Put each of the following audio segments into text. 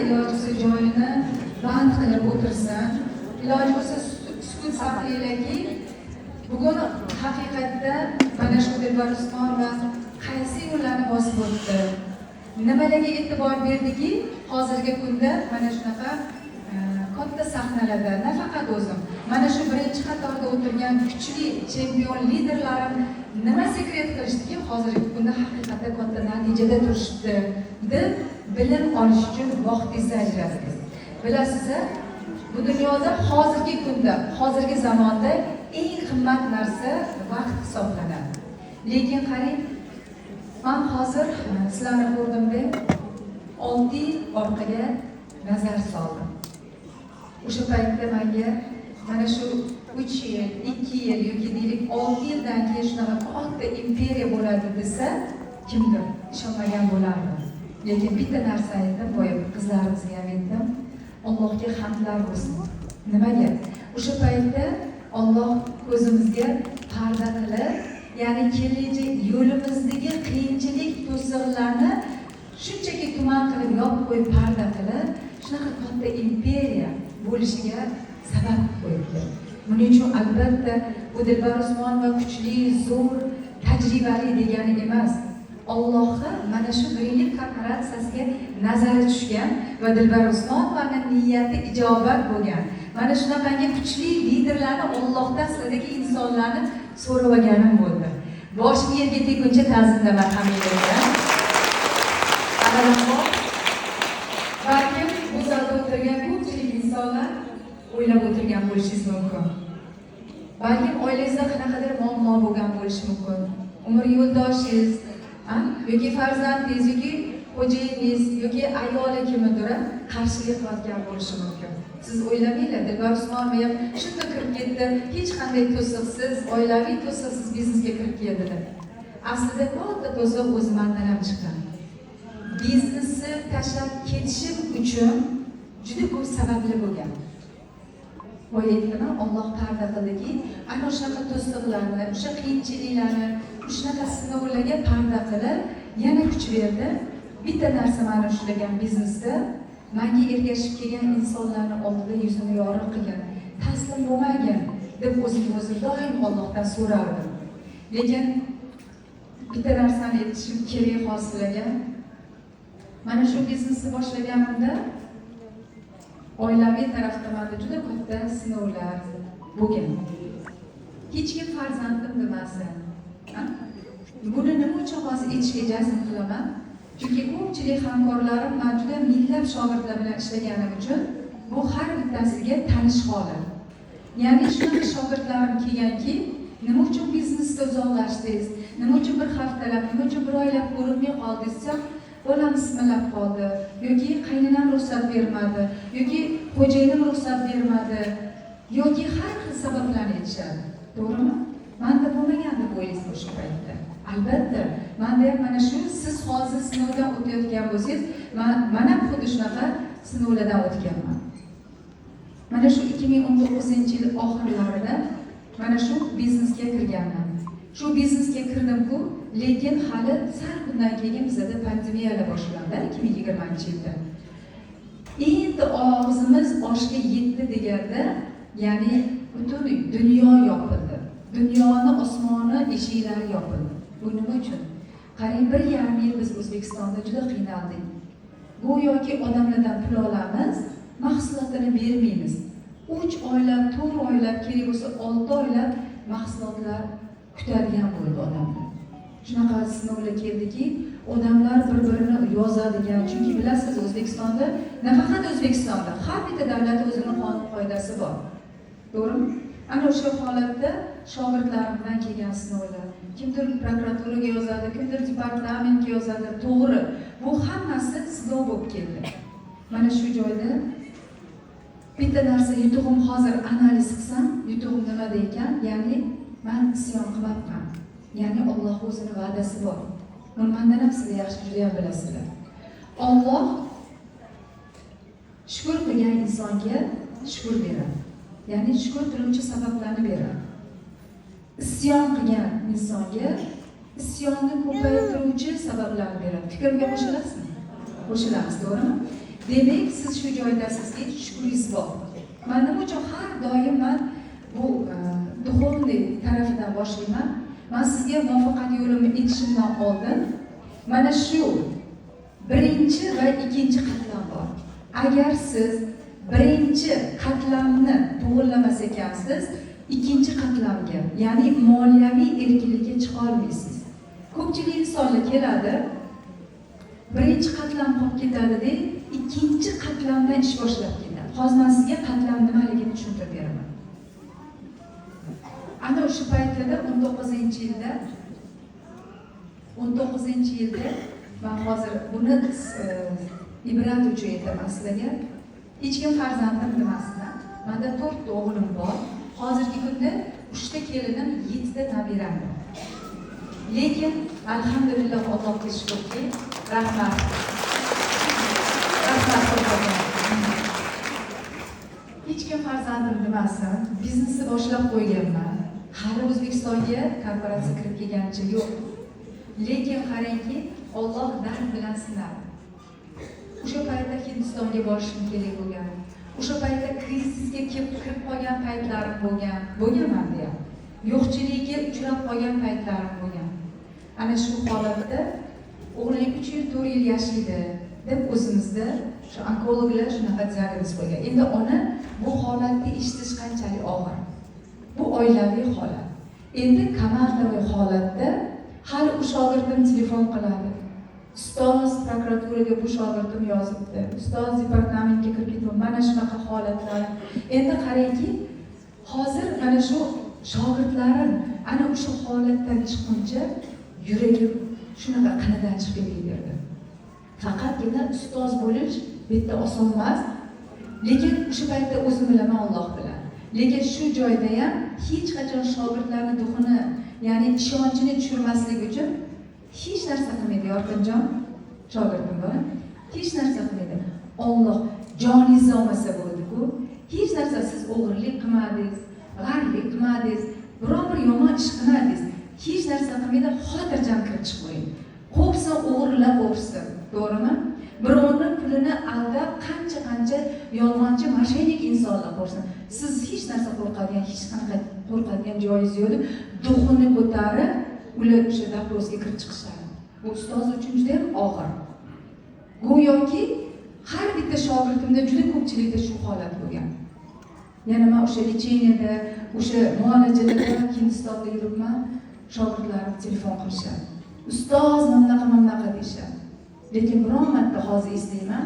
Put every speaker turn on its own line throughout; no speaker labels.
iloji bo'lsa joyini band qilib o'tirsin. Iloji bo'lsa sukut saqlaylarki, bugun haqiqatda mana shu Dilbar Usmonova qaysi yo'llarni bosib o'tdi, nimalarga e'tibor berdiki, hozirgi kunda mana shunaqa katta sahnalarda nafaqat o'zim, mana shu birinchi qatorda o'tirgan kuchli chempion liderlarim nima sekret qilishdiki, hozirgi kunda haqiqatda katta natijada turishdi deb bilim olish uchun vaqtingizni ajratasiz. Bilasiz, bu dunyoda hozirgi kunda, hozirgi zamonda eng qimmat narsa vaqt hisoblanadi. Lekin qarang, men hozir sizlarni ko'rdimda 6 yil orqaga nazar soldim. O'sha paytda menga mana shu 3 yil, 2 yil yoki deylik 6 yildan keyin shunaqa katta imperiya bo'ladi desa, kimdir ishonmagan bo'lardi. Lekin bitta narsa aytdim, boya qizlarimizga ham aytdim, Allohga hamdlar bo'lsin. Nimaga? O'sha paytda Alloh ko'zimizga parda qilib, ya'ni kelajak yo'limizdagi qiyinchilik to'siqlarni shunchaki tuman qilib yopib qo'yib, parda qilib, shunaqa katta imperiya bo'lishiga sabab qo'yibdi. Buning uchun albatta bu Dilbar Usmonova kuchli, zo'r, tajribali degani emas. Allohga mana shu birilik korporatsiyasiga nazari tushgan va Dilbar Usmonovaning niyati ijobat bo'lgan. Mana shunaqangi kuchli liderlarni Allohdan sizlardagi insonlarni so'rab olganim bo'ldi. Boshim yerga teguncha ta'zimdaman hammaga. Avvalambor balkim bu zalda o'tirgan ko'pchilik insonlar o'ylab o'tirgan bo'lishingiz mumkin. Balkim oilangizda qanaqadir muammo bo'lgan bo'lishi mumkin. Umr yo'ldoshingiz, yoki farzandingiz, yoki xo'jayingiz, yoki ayoli kimdir qarshilik qilayotgan bo'lishi mumkin. Siz o'ylamanglar, Dilbar Usmonova ham shunda kirib ketdi, hech qanday to'siqsiz, oilaviy to'siqsiz biznesga kirib keldi. Aslida katta to'siq o'zi mendan ham chiqqan. Biznesni tashlab ketishim uchun juda ko'p sabablar bo'lgan. Boyaytdimi, Alloh parda qildiki, ana o'sha to'siqlarni, o'sha qiyinchiliklarni, shunaqa sinovlarga parda qilib, yana kuch berdi. Bitta narsa meni ushlagan biznesda, menga ergashib kelgan insonlarning oldida yuzini yorug' qilgan, taslim bo'lmagan deb o'zim doim Allohdan so'rardim. Lekin bitta narsani aytishim kerak hozirga. Mana shu biznesni boshlaganimda oilaviy tarafdan menda juda katta sinovlar bo'lgan. Hech kim farzandim demasin. Buni nima uchun hozir aytishga jazm qilaman? Chunki ko'pchilik hamkorlarim men juda minglab shogirdlar bilan ishlaganim uchun bu har bittasiga tanish holat. Ya'ni shunaqa shogirdlarim kelganki, nima uchun biznesda uzoqlashdingiz? Nima uchun bir haftalab, nima uchun bir oylab ko'rinmay qoldingiz? Bolam ismlab qoldi, yoki qaynonam ruxsat bermadi, yoki xo'jayinim ruxsat bermadi, yoki har xil sabablarni aytishadi. To'g'rimi? Menda bo'lmagan deb o'ylaysiz o'sha paytda. Albatta, menda ham mana shu siz hozir sinovdan o'tayotgan bo'lsangiz, men xuddi shunaqa sinovlardan o'tganman. Mana shu 2019-yil oxirlarida mana shu biznesga kirganman. Shu biznesga kirdim-ku, lekin hali sal bundan keyin bizda pandemiyalar boshlandi 2020-yilda. Endi og'zimiz oshga yetdi deganda, ya'ni butun dunyo yopildi. Dunyoni osmoni eshiklari yopildi. Bu nima uchun? Qarang, 1,5 yil biz O'zbekistonda juda qiynaldik. Go'yoki odamlardan pul olamiz, mahsulotini bermaymiz. 3 oylab, 4 oylab, kerak bo'lsa 6 oylab mahsulotlar kutadigan bo'ldi odamlar. Shunaqa sinovlar keldiki, odamlar bir-birini yozadigan. Chunki bilasiz, O'zbekistonda, nafaqat O'zbekistonda, har bitta davlatda o'zining qonun qoidasi bor. To'g'rimi? Ana o'sha holatda shogirdlarimdan kelgan sinovlar, kimdir prokuraturaga yozadi, kimdir departamentga yozadi. To'g'ri, bu hammasi sinov bo'lib keldi. Mana shu joyda bitta narsa yutug'im hozir analiz qilsam, yutug'im nimada ekan? Ya'ni men isyon qilmayman. Ya'ni Alloh o'zining va'dasi bor. Buni mendan ham siz yaxshi juda ham bilasizlar. Alloh shukr qilgan insonga shukr beradi. Ya'ni shukr qiluvchi sabablarni beradi. Isyon qilgan insonga isyonni ko'paytiruvchi sabablarni beradi. Fikrga qo'shilasizmi? Qo'shilamiz, to'g'rimi? Demak, siz shu joydasizki, shukringiz bor. Men nima uchun har doim men bu duxovniy tarafidan boshlayman. Men sizga muvaffaqiyat yo'limni aytishimdan oldin mana shu birinchi va ikkinchi qatlam bor. Agar siz birinchi qatlamni to'g'rilamas ekansiz, ikkinchi qatlamga, ya'ni moliyaviy erkinlikka chiqa olmaysiz. Ko'pchilik insonlar keladi, birinchi qatlam qolib ketadi-da, ikkinchi qatlamdan ish boshlab ketadi. Hozir men sizga qatlam nimaligini tushuntirib beraman. Ana o'sha paytda 19-yilda men hozir buni ibrat uchun aytaman sizlarga. Hech kim farzandim demasdan. Menda 4 ta o'g'lim bor. Hozirgi kunda 3 ta kelinim, 7 ta nabiram bor. Lekin alhamdulillah Allohga shukrki, rahmat. Hech kim farzandim demasin, biznesni boshlab qo'yganman. Hali O'zbekistonga korporatsiya kirib kelganicha yo'q. Lekin qarangki, Alloh dard bilan sinadi. O'sha paytda Hindistonga borishim kerak bo'lgan. O'sha paytda krizisga kirib qolgan paytlarim bo'lganman deyam. Yo'qchilikka uchrab qolgan paytlarim bo'lgan. Ana shu holatda o'g'lim 3 yil 4 yil yashaydi deb o'zimizda shu onkologlar shunaqa diagnoz qo'ygan. Endi ona bu holatni eshitish qanchalik og'ir. Bu oilaviy holat. Endi komandaviy holatda hali u shogirdim telefon qiladi. Ustoz prokuraturaga bu shogirdim yozibdi. Ustoz departamentga kirib ketdim. Mana shunaqa holatlar. Endi qarangki, hozir mana shu shogirdlarim ana o'sha holatdan chiqquncha yuragim shunaqa qinidan chiqib ketaverdi. Faqatgina ustoz bo'lish bitta oson emas. Lekin o'sha paytda o'zim bilaman, Alloh bilan. Lekin shu joyda ham hech qachon shogirdlarning duxini, ya'ni ishonchini tushirmaslik uchun hech narsa qilmaydi. Yorqinjon shogirdim bor. Hech narsa qilmaydi. Alloh joningizni olmasa bo'ldi-ku. Hech narsa siz o'g'irlik qilmadingiz, g'arlik qilmadingiz, biror bir yomon ish qilmadingiz. Hech narsa qilmaydi, xotirjam kirib chiqing. Qo'psa o'g'irlab o'rsin, to'g'rimi? Birovning pulini aldab qancha yolg'onchi mashenik insonlar bo'lsin. Siz hech narsa qo'rqadigan joyingiz yo'q. Duxini ko'tarib, ular o'sha daprosga kirib chiqishadi. Bu ustoz uchun juda ham og'ir. Go'yoki har bitta shogirdimda juda ko'pchilikda shu holat bo'lgan. Yana men o'sha lecheniyada, o'sha muolajalarda Hindistonda yuribman, shogirdlarim telefon qilishadi. Ustoz mamlaqa deyishadi. Lekin biron marta hozir eslayman,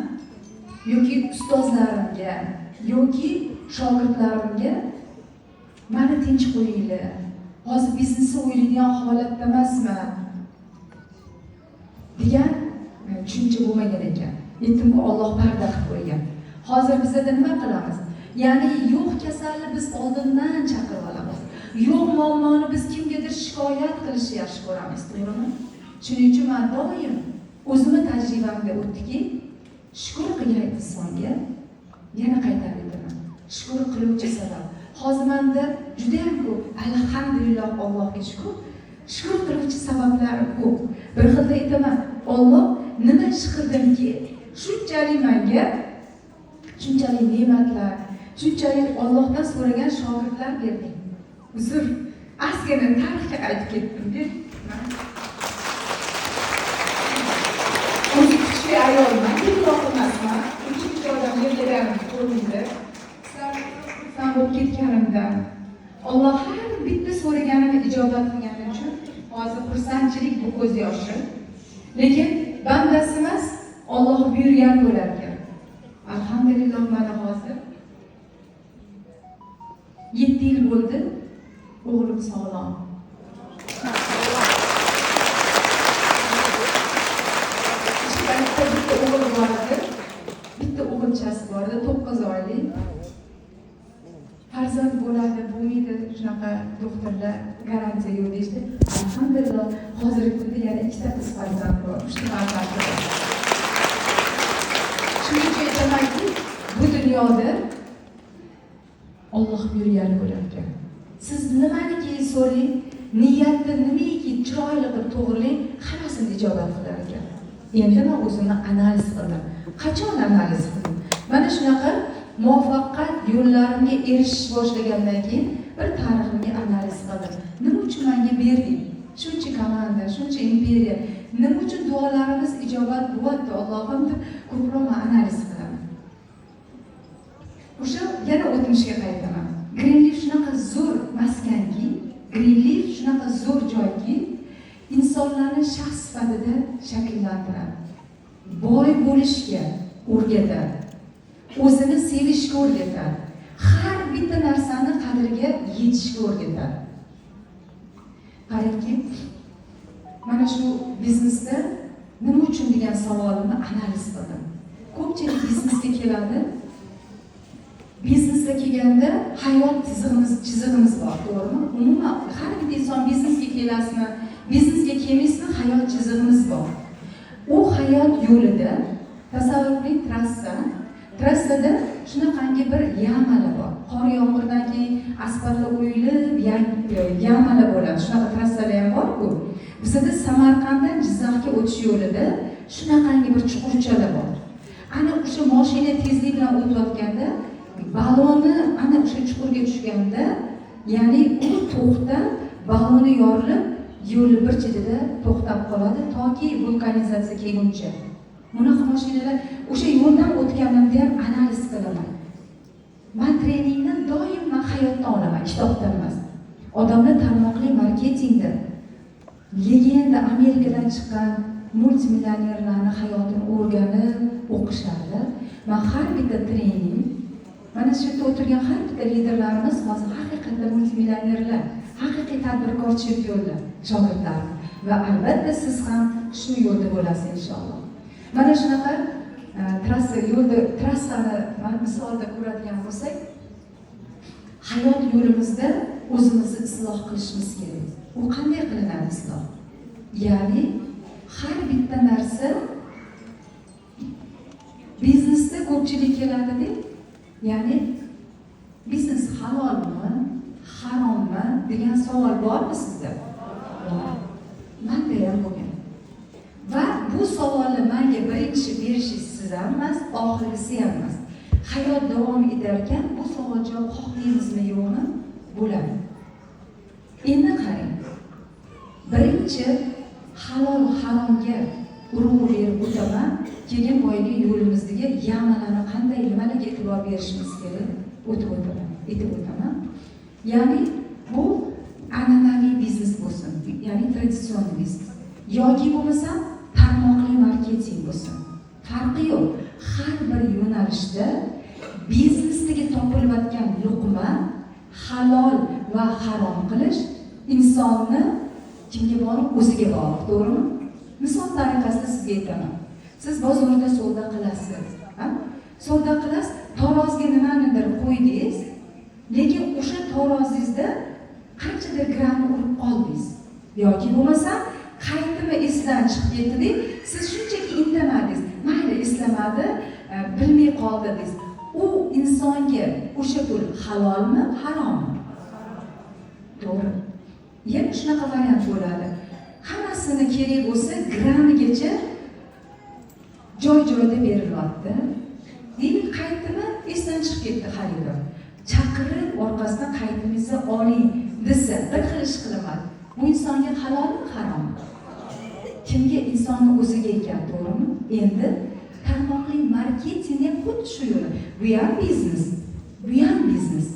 yoki ustozlarimga, yoki shogirdlarimga meni tinch qo'yinglar. Hozir biznesni o'ylaydigan holatda emasman degan tushuncha bo'lmagan ekan. Aytdim-ku, Alloh parda qilib qo'ygan. Hozir bizda nima qilamiz? Ya'ni yo'q kasalni biz oldindan chaqirib olamiz. Yo'q muammoni biz kimgadir shikoyat qilishni yaxshi ko'ramiz, to'g'rimi? Shuning uchun men doim o'zimning tajribamda o'tdiki, shukr qilgan insonga yana qaytarib aytaman. Shukr qiluvchi sabab. Hozir menda juda ham ko'p, alhamdulillah, Allohga shukr. Shukr qiluvchi sabablar ko'p. Bir xilda aytaman, Alloh nima ish qildimki, shunchalik menga shunchalik ne'matlar, shunchalik Allohdan so'ragan shogirdlar berdi. Uzr, asgina tarixga qaytib ketdim-deb. O'zi kuchli ayolman, iloq emasman. Kuchli odam yerlarim qo'limda. Sen bo'lib ketganimdan, Alloh har bitta so'raganimni ijobat qilgani uchun hozir xursandchilik, bu ko'z yoshi. Lekin bandasi emas, Alloh buyurgan bo'lar ekan. Alhamdulillah, mana hozir 7 yil bo'ldi, o'g'lim sog'lom. Bitta o'g'il bor edi, bitta o'g'ilchasi bor edi, 9 oylik. Farzand bo'ladi, bo'lmaydi, shunaqa doktorlar garantiya yo'q deydi. Alhamdulillah, hozirgi kunda yana 2 ta qiz farzand bor, 3 ta farzand bor. Shuning uchun aytamanki, bu dunyoda Alloh buyurgani bo'lar ekan. Siz nimaniki so'rang, niyatni nimaiki chiroyli qilib to'g'rilang, hammasini ijobat qilar ekan. Endi men o'zimni analiz qildim. Qachon analiz qildim? Mana shunaqa muvaffaqiyat yo'llarimga erishish boshlagandan keyin bir tariximga analiz qildim. Nima uchun menga berding? Shuncha komanda, shuncha imperiya, nima uchun duolarimiz ijobat bo'lyapti? Allohim deb ko'proq analiz qilaman. O'sha yana o'tmishga qaytaman. Greenleaf shunaqa zo'r maskanki, Greenleaf shunaqa zo'r joyki, insonlarni shaxs sifatida shakllantiradi. Boy bo'lishga o'rgatadi. O'zini sevishga o'rgatadi. Har bitta narsani qadriga yetishga o'rgatadi. Qarangki, mana shu biznesda nima uchun degan savolimni analiz qildim. Ko'pchilik biznesga keladi. Biznesga kelganda hayot chizig'imiz bor, to'g'rimi? Umuman har bir inson biznesga kelasizmi, biznesga kelmaysizmi, hayot chizig'imiz bor. U hayot yo'lida tasavvur qiling, trassada shunaqangi bir yamalar bor. Qor yomg'irdan keyin asfaltlar o'yilib, yamalar bo'ladi. Shunaqa trassalar ham bor-ku. Bizda Samarqanddan Jizzaxga o'tish yo'lida shunaqangi bir chuqurchalar bor. Ana o'sha mashina tezlik bilan o'tayotganda baloni ana o'sha chuqurga tushganda, ya'ni u to'xtab, baloni yorilib, yo'lni bir chetida to'xtab qoladi toki vulkanizatsiya kelguncha. Bunaqa mashinalar o'sha yo'ldan o'tganimda ham analiz qilaman. Men treningni doim hayotdan olaman, kitobdan emas. Odamlar tarmoqli marketingda legenda Amerikadan chiqqan multimillionerlarning hayotini o'rganib o'qishadi. Men har bitta trening, mana shu yerda o'tirgan har bitta liderlarimiz hozir haqiqatda multimillionerlar, haqiqiy tadbirkor chempionlar, shogirdlar va albatta siz ham shu yo'lda bo'lasiz inshaalloh. Mana shunaqa trassani misolda ko'radigan bo'lsak, hayot yo'limizda o'zimizni isloh qilishimiz kerak. U qanday qilinadi isloh? Ya'ni har bitta narsa biznesda ko'pchilik keladi-da, ya'ni biznes halolmi, harommi degan savol bormi sizda? Bor. Menda ham bo'lgan. Va bu savolni menga birinchi berishingiz siz ham emas, oxirgisi ham emas. Hayot davom etarkan bu savol javob xohlaymizmi yo'qmi bo'ladi. Endi qarang. Birinchi halol haromga urg'u berib o'taman, keyin boyagi yo'limizdagi yamalarni qanday nimalarga e'tibor berishimiz kerak aytib o'taman. Ya'ni bu an'anaviy biznes bo'lsin, ya'ni traditsion biznes yoki bo'lmasa tarmoqli marketing bo'lsin. Farqi yo'q. Har bir yo'nalishda biznesdagi topilayotgan luqma halol va harom qilish insonni kimga bog'liq? O'ziga bog'liq, to'g'rimi? Misol tariqasida sizga aytaman. Siz bozorda savdo qilasiz, savdo qilasiz, taroziga nimanidir qo'ydingiz, lekin o'sha tarozingizda qanchadir gramm urib qoldingiz. Yoki bo'lmasa qaytimi esdan chiqib ketdi, siz shunchaki indamadingiz. Mayli eslamadi, bilmay qoldi desiz. U insonga o'sha pul halolmi, harommi? To'g'ri. Yana shunaqa variant bo'ladi. Hammasini kerak bo'lsa grammigacha joy-joyda berilyapti. Demak, qaytimi esdan chiqib ketdi xaridor. Chaqirib orqasidan qaytimizni oling desa, bir xil ish qilaman. Bu insonga halolmi, harommi? Kimga? Insonni o'ziga ekan, to'g'rimi? Endi tarmoqli marketing ham xuddi shu yo'l. Bu ham biznes. Bu ham biznes.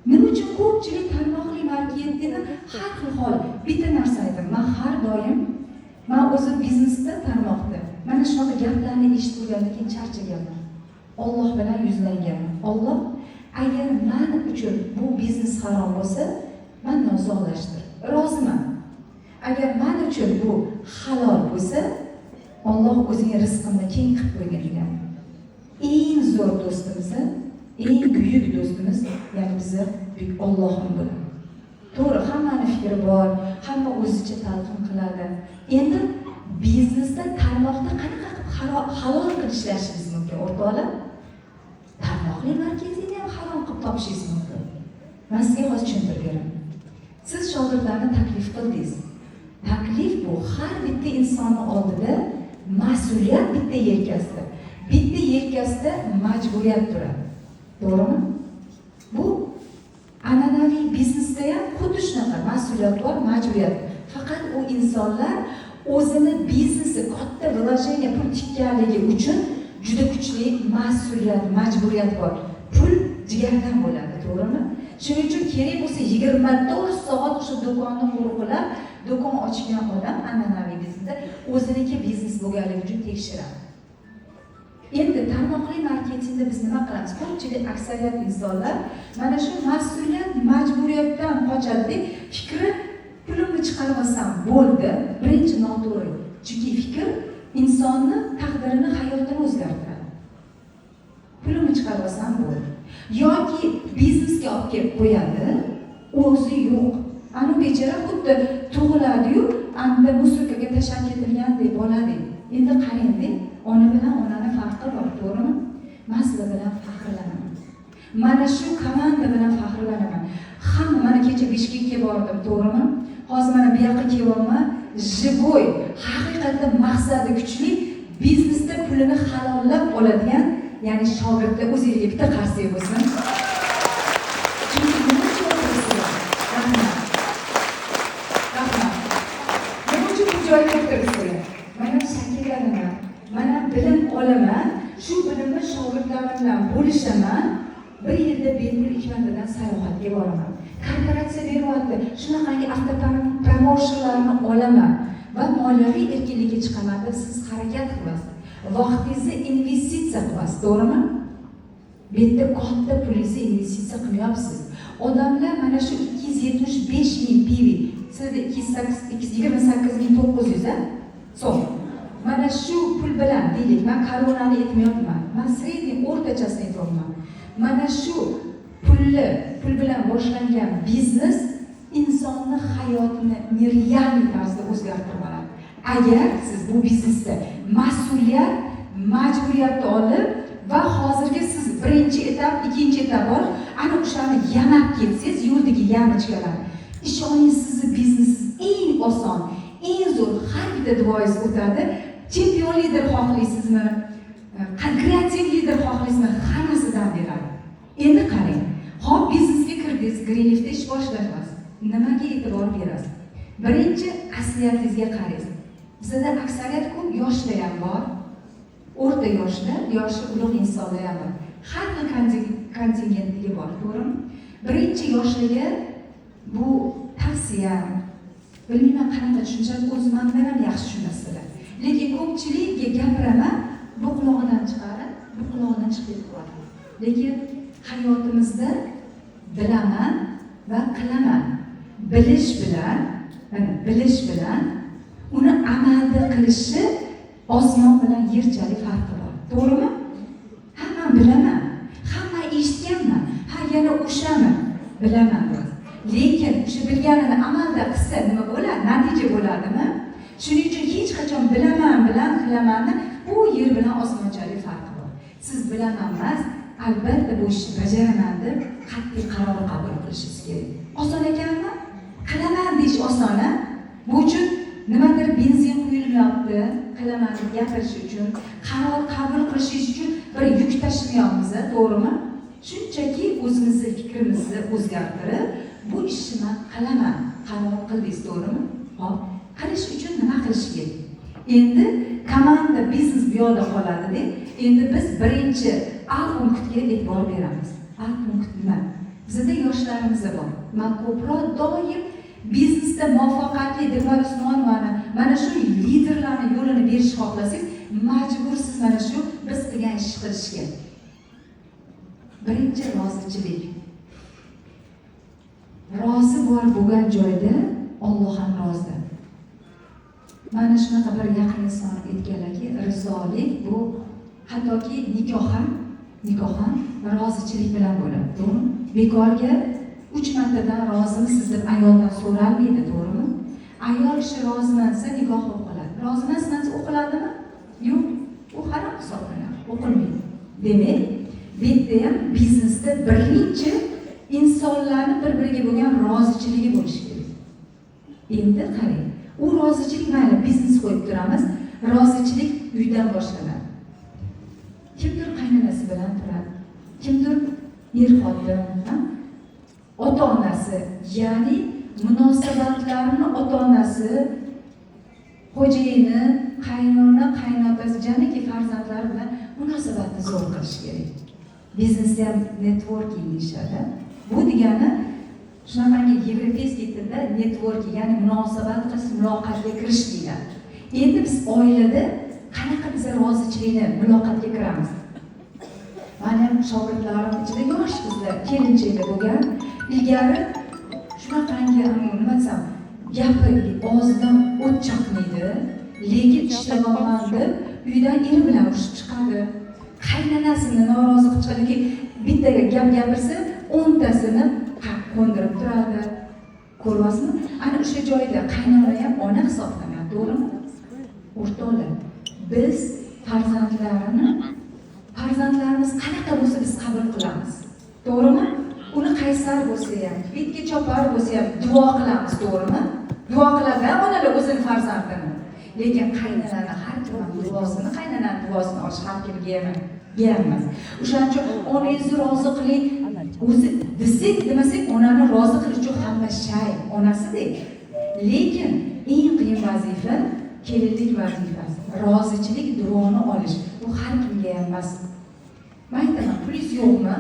Nima uchun ko'pchilik tarmoqli marketingni har xil hol bitta narsa aytaman. Men har doim o'zim biznesda tarmoqda mana shunaqa gaplarni eshitib turgandan keyin charchaganman. Alloh bilan yuzlanganman. Alloh agar men uchun bu biznes harom bo'lsa, mendan uzoqlashtir. Roziman. Agar men uchun bu halol bo'lsa, Alloh o'zining rizqimni keng qilib qo'ygan ekan. Eng zo'r do'stimiz, eng buyuk do'stimiz, ya'ni bizni buyuk Allohim bo'ladi. To'g'ri, hammaning fikri bor, hamma o'zicha talqin qiladi. Endi biznesda tarmoqda qanaqa qilib halol qilib ishlashingiz mumkin, o'rtoqlar? Tarmoqli marketingni ham harom qilib topishingiz mumkin. Men sizga hozir tushuntirib beraman. Siz shogirdlarni taklif qildingiz. Taklif bu har bitta insonning oldida mas'uliyat bitta yelkasida. Bitta yelkasida majburiyat turadi. To'g'rimi? Bu an'anaviy biznesda ham xuddi shunaqa mas'uliyat bor, majburiyat. Faqat u insonlar o'zini biznesi katta vложение pul tikkanligi uchun juda kuchli mas'uliyat, majburiyat bor. Pul jigardan bo'ladi, to'g'rimi? Shuning uchun kerak bo'lsa 24 soat o'sha do'konni qo'riqlab, do'kon ochgan odam an'anaviy biznesda o'ziniki biznes bo'lganligi uchun tekshiradi. Endi tarmoqli marketingda biz nima qilamiz? Ko'pchilik aksariyat insonlar mana shu mas'uliyat, majburiyatdan qochadi. Fikri pulimni chiqarib olsam bo'ldi. Birinchi noto'g'ri. Chunki fikr insonni taqdirini, hayotini o'zgartiradi. Pulimni chiqarib olsam bo'ldi. Yoki biznesga olib kelib qo'yadi, o'zi yo'q. Ana bechora xuddi tug'iladi-yu, anda musiqaga tashlab ketilgandek bo'ladi. Endi qarang-da, ona bilan onani farqi bor, to'g'rimi? Men sizlar bilan faxrlanaman. Mana shu komanda bilan faxrlanaman. Hamma mana kecha Bishkekka bordim, to'g'rimi? Hozir mana bu yoqqa kelyapman. Jiboy, haqiqatda maqsadi kuchli, biznesda pulini halollab oladigan, ya'ni shogirdda o'zingizga bitta qarsak bo'lsin. Chunki nima uchun o'tiribsizlar? Rahmat. Nima uchun bu joyga o'tiribsizlar? Mana shakllanaman, mana bilim olaman, shu bilimni shogirdlarim bilan bo'lishaman. Bir yilda bepul Hikmatidan sayohatga boraman. Korporatsiya beryapti, shunaqangi avtopromotionlarni olaman va moliyaviy erkinlikka chiqaman deb siz harakat qilasiz. Vaqtingizni investitsiya qilasiz, to'g'rimi? Bu yerda katta pulingizni investitsiya qilyapsiz. Odamlar mana shu 275 ming PV, sizda 228.900 so'm. Mana shu pul bilan deylik, men koronani aytmayapman. Men sredniy o'rtachasini aytyapman. Mana shu pul bilan boshlangan biznes insonni hayotini real tarzda o'zgartirib oladi. Agar siz bu biznesda mas'uliyat, majburiyatni olib va hozirgi siz birinchi etap, ikkinchi etap bor, ana o'shani yamab ketsangiz, yo'ldagi yamichkalar. Ishoning, sizni biznesingiz eng oson, eng zo'r, har bitta duoyingiz o'tadi. Chempion lider xohlaysizmi? Kreativ lider xohlaysizmi? Hammasidan beradi. Endi qarang. Hop, biznesga kirdingiz, Greenleaf'da ish boshlaysiz. Nimaga e'tibor berasiz? Birinchi, asliyatingizga qaraysiz. Bizda aksariyat ko'p yoshlar ham bor. O'rta yoshlar, yoshi ulug' insonlar ham bor. Har xil kontingentligi bor, to'g'rimi? Birinchi yoshlarga bu tavsiya, bilmayman qanaqa tushunchani o'zimdan ham yaxshi tushunasizlar. Lekin ko'pchilikga gapiraman, bu quloqdan chiqarib, bu quloqdan chiqib qo'yadi. Lekin hayotimizda bilaman va qilaman. Bilish bilan uni amalda qilishi osmon bilan yerchalik farqi bor. To'g'rimi? Hamma bilaman, hamma eshitganman, yana o'shami bilaman. Lekin o'sha bilganini amalda qilsa nima bo'ladi? Natija bo'ladimi? Shuning uchun hech qachon bilaman bilan qilamanni bu yer bilan osmonchalik farqi bor. Siz bilaman emas, albatta bu ishni bajaraman deb qat'iy qaror qabul qilishingiz kerak. Oson ekanmi? Qilaman deyish oson. Bu uchun nimadir benzin quyilmayapti, qilaman deb gapirish uchun, qaror qabul qilish uchun bir yuk tashimayapmiz, to'g'rimi? Shunchaki o'zimizni fikrimizni o'zgartirib, bu ishni men qilaman, qaror qildingiz, to'g'rimi? Hop, qilish uchun nima qilish kerak? Endi komanda biznes bu yoqda qoladi-da. Endi biz birinchi A punktga e'tibor beramiz. A punkt nima? Bizda yoshlarimiz bor. Men ko'proq doim biznesda muvaffaqiyatli deb Usmonovani mana shu liderlarning yo'lini berishni xohlasangiz, majbursiz mana shu biz qilgan ish qilishga. Birinchi rozichilik. Rozi bor bo'lgan joyda Alloh ham rozi. Mana shunaqa bir yaqin inson aytganlarki, rizolik bu hattoki nikoh ham rozichilik bilan bo'ladi, to'g'rimi? Bekorga 3 martadan rozimisiz deb ayoldan so'ralmaydi, to'g'rimi? Ayol kishi roziman desa nikoh o'qiladi. Roziman desa o'qiladimi? Yo'q, u harom hisoblanadi, o'qilmaydi. Demak, bu yerda ham biznesda birinchi insonlarning bir-biriga bo'lgan rozichiligi bo'lishi kerak. Endi qarang, u rozichilik mayli biznes qo'yib turamiz. Rozichilik uydan boshlanadi. Kimdir qaynonasi bilan turadi, kimdir er-xotin, ota-onasi, ya'ni munosabatlarni ota-onasi, xo'jayini, qaynona, qaynotasi, jamiki farzandlari bilan munosabatni zo'r qilish kerak. Biznesda ham networking deyishadi. Bu degani shunaqangi yevropeyskiy tilda networking, ya'ni munosabat qilish, muloqotga kirish deyiladi. Endi biz oilada qanaqa biz rozichilikni muloqotga kiramiz? Mana shogirdlarim ichida yosh qizlar, kelinchaklar bo'lgan, ilgari shunaqangi nima desam, gapi og'zidan o't chaqnaydi, lekin ishlamaman deb uydan eri bilan urushib chiqadi. Qaynonasini norozi qilib chiqadiki, bitta gap gapirsa, 10tasini qo'ndirib turadi. Ko'ryapsizmi? Ana o'sha joyda qaynona ham ona hisoblanadi, to'g'rimi? O'rtoqlar, biz farzandlarimiz qanaqa bo'lsa biz qabul qilamiz. To'g'rimi? Uni qaysar bo'lsa ham, bitga chopar bo'lsa ham duo qilamiz, to'g'rimi? Duo qiladi onalar o'zini farzandini. Lekin qaynonani har kim duosini, qaynonani duosini olish har kimga emas. O'shaning uchun onangizni rozi qiling, o'zi desak demasak onani rozi qilish uchun hamma shay onasidek. Lekin eng qiyin vazifa kelinlik vazifasi. Rozichilik duoni olish. Bu har kimga emas. Men aytaman, pulingiz yo'qmi?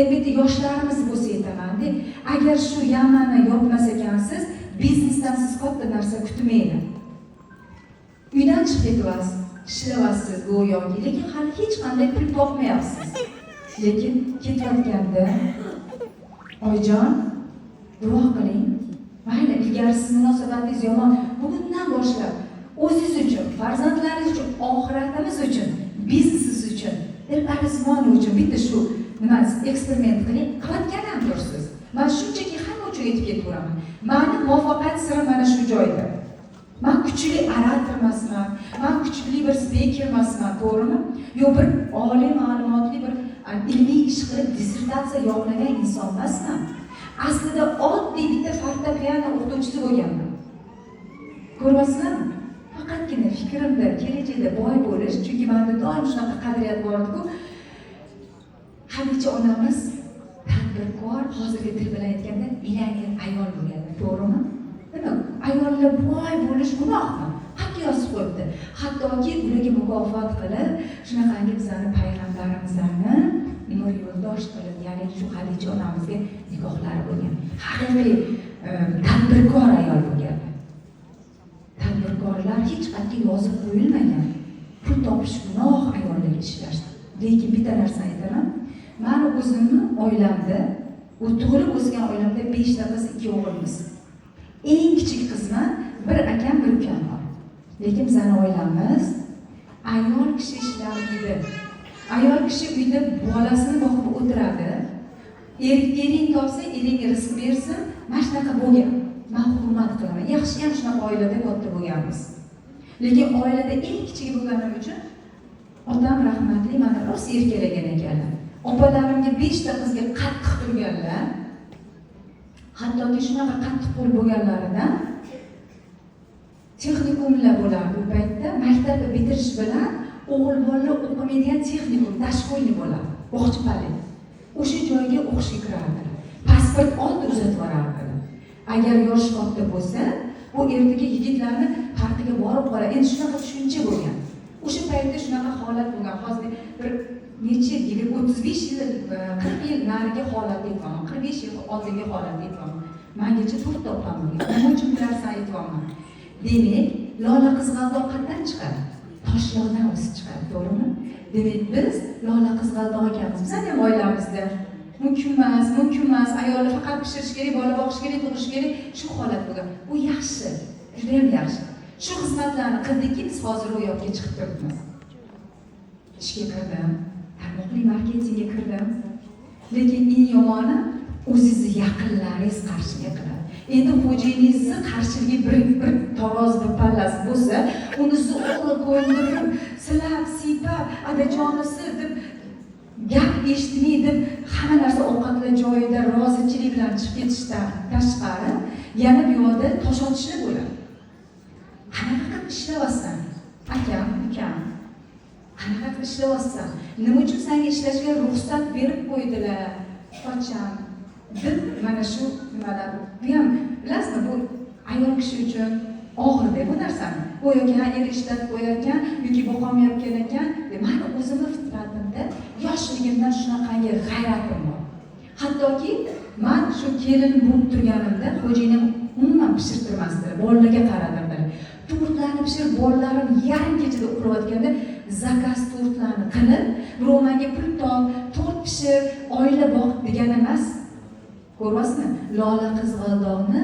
Elbette yoshlarimiz bo'lsa aytaman-da, agar shu yamanni yopmas ekansiz, biznesdan siz katta narsa kutmaydi. Uydan chiqib ketyapsiz, ishlayapsiz go'yoki, lekin hali hech qanday pul topmayapsiz. Lekin ketayotganda, oyijon, duo qiling. Mayli, ilgari siz munosabatingiz yomon, bugundan boshlab o'zingiz uchun, farzandlaringiz uchun, oxiratimiz uchun, biznesingiz uchun, el-arizmoni uchun bitta shu nima eksperiment qiling, qilayotgan tursiz. Men shunchaki hamma uchun yetib ketaveraman. Meni muvaffaqiyat siri mana shu joyda. Men kuchli orator emasman, men kuchli bir speaker emasman, to'g'rimi? Yo bir oliy ma'lumotli bir ilmiy ish qilib dissertatsiya yo'qlagan inson emasman. Aslida oddiy bitta fortepiano o'qituvchisi bo'lganman. Ko'ryapsizlarmi? Faqatgina fikrimda kelajakda boy bo'lish, chunki menda doim shunaqa qadriyat bor edi-ku. Halicha onamiz tadbirkor, hozirgi til bilan aytganda millioner ayol bo'lgan, to'g'rimi? Nima? Ayollar boy bo'lish gunohmi? Haqqa yozib qo'yibdi. Hattoki ularga mukofot qilib, shunaqangi bizlarni payg'ambarimizni nur yo'ldosh qilib, ya'ni shu Xadicha onamizga nikohlari bo'lgan. Haqiqiy tadbirkor ayol bo'lgan. Tadbirkorlar hech qanday yozib qo'yilmagan. Pul topish gunoh ayollar ishlash. Lekin bitta narsa aytaman. Men o'zimni oilamda, tug'ilib o'sgan oilamda 5 ta qiz, 2 o'g'ilmiz. Eng kichik qizman, bir akam, bir ukam bor. Lekin bizning oilamiz ayol kishi ishlaydi. Ayol kishi uyda bolasini boqib o'tiradi. Ering topsa, ering rizq bersin, mana shunaqa bo'lgan. Men hurmat qilaman. Yaxshi ham shunaqa oilada katta bo'lganmiz. Lekin oilada eng kichik bo'lganim uchun otam rahmatli meni rost erkalagan ekanlar. Opalarimga 5 ta qizga qattiq turganlar. Hattoki shunaqa qattiq qo'l bo'lganlaridan texnikumlar bo'lardi u paytda. Maktabni bitirish bilan o'g'il bolalar o'qimaydigan texnikum, tashkilli bo'ladi, bog'chapali. O'sha joyga o'qishga kirardilar. Pasport oldi uzatib yuborardilar. Agar yosh katta bo'lsa, bu ertaga yigitlarni farqiga borib qoladi. Endi shunaqa tushuncha bo'lgan. O'sha paytda shunaqa holat bo'lgan. Hozir bir necha yil, 35 yil, 40 yil nariga holat aytmoqman. 45 yil oldingi holat aytmoqman. Mengacha to'rt opam bo'lgan. Nima uchun bu narsani aytmoqman? Demak, lola qizg'aldoq qatdan chiqadi? Toshloqdan o'sib chiqadi, to'g'rimi? Demak, biz lola qizg'aldoq ekanmiz. Bizning ham oilamizda mumkin emas, ayollar faqat pishirish kerak, bola boqish kerak, tug'ish kerak, shu holat bo'lgan. Bu yaxshi, juda ham yaxshi. Shu xizmatlarni qildikki, biz hozir ro'yobga chiqib turibmiz. Ishga kirdim, tarmoqli marketingga kirdim. Lekin eng yomoni o'zingizni yaqinlaringiz qarshilik qiladi. Endi xo'jayiningizning qarshiligi bir taroz bir pallasi bo'lsa, uni zo'rg'a ko'ndirib, silab, siypab, adajonisi deb gap eshitmay deb hamma narsa ovqatlar joyida rozichilik bilan chiqib ketishdan tashqari yana bu yoqda tosh otishlar bo'ladi. Qanaqa qilib ishlayapsan? akam, ukam, qanaqa qilib ishlayapsan? Nima uchun senga ishlashga ruxsat berib qo'ydilar? Qocham deb mana shu nimalar. Bu ham bilasizmi, bu ayol kishi uchun og'ir bu narsani. Go'yoki er ishlab qo'yarkan yoki boqolmayotgan ekan, mani o'zimni fitratimda yoshligimdan shunaqangi g'ayratim bor. Hattoki men shu kelin bo'lib turganimda xo'jayinim umuman pishirtirmasdi, bolalarga qaradim. Tortlarni pishirib, bolalarim yarim kechada uxlayotganda zakaz tortlarni qilib, birov menga pul top, tort pishir, oila boq degan emas. Ko'ryapsizmi? Lola qizg'aldoqni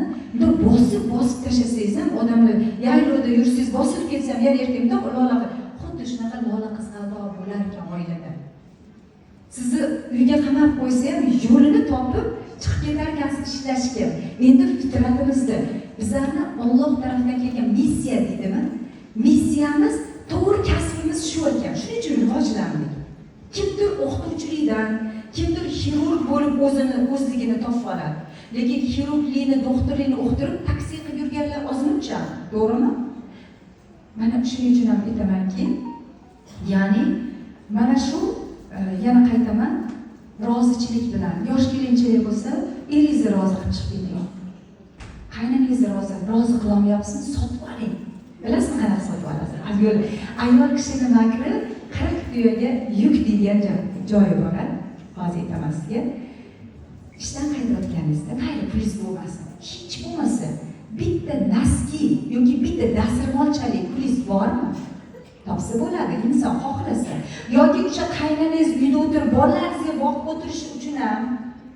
bosib tashlasangiz ham odamlar yaylovda yursangiz bosib ketsam yer ertamda lola xuddi shunaqa lola qizg'aldoq bo'lar ekan oilada. Sizni uyga qamab qo'ysa ham yo'lini topib chiqib ketar ekansiz ishlashga. Endi fitratimizda bizlarni Alloh tarafidan kelgan missiya deydimi? Missiyamiz to'g'ri kasbimiz shu ekan. Shuning uchun rivojlandik. Kimdir o'qituvchilikdan, kimdir xirurg bo'lib o'zligini topib oladi. Lekin xirurglikni, doktorlikni o'qitirib taksi qilib yurganlar ozmuncha, to'g'rimi? Mana shuning uchun ham aytamanki, ya'ni mana shu yana qaytaman, rozichilik bilan yosh kelinchilik bo'lsa, eringizni rozi qilib chiqib keting. Qaynanangizni rozi qila olmayapsizmi? Sotib oling. Bilasizmi qanaqa sotib olasiz? Ayol kishini makri 40 tuyaga yuk degan joyi bor. Hozir aytaman sizga. Ishdan qaytayotganingizda mayli pulingiz bo'lmasin, hech bo'lmasa bitta naski yoki bitta dasturxonchalik pulingiz bormi? Topsa bo'ladi, inson xohlasa. Yoki o'sha qaynanangiz uyda o'tirib bolalaringizga boqib o'tirish uchun ham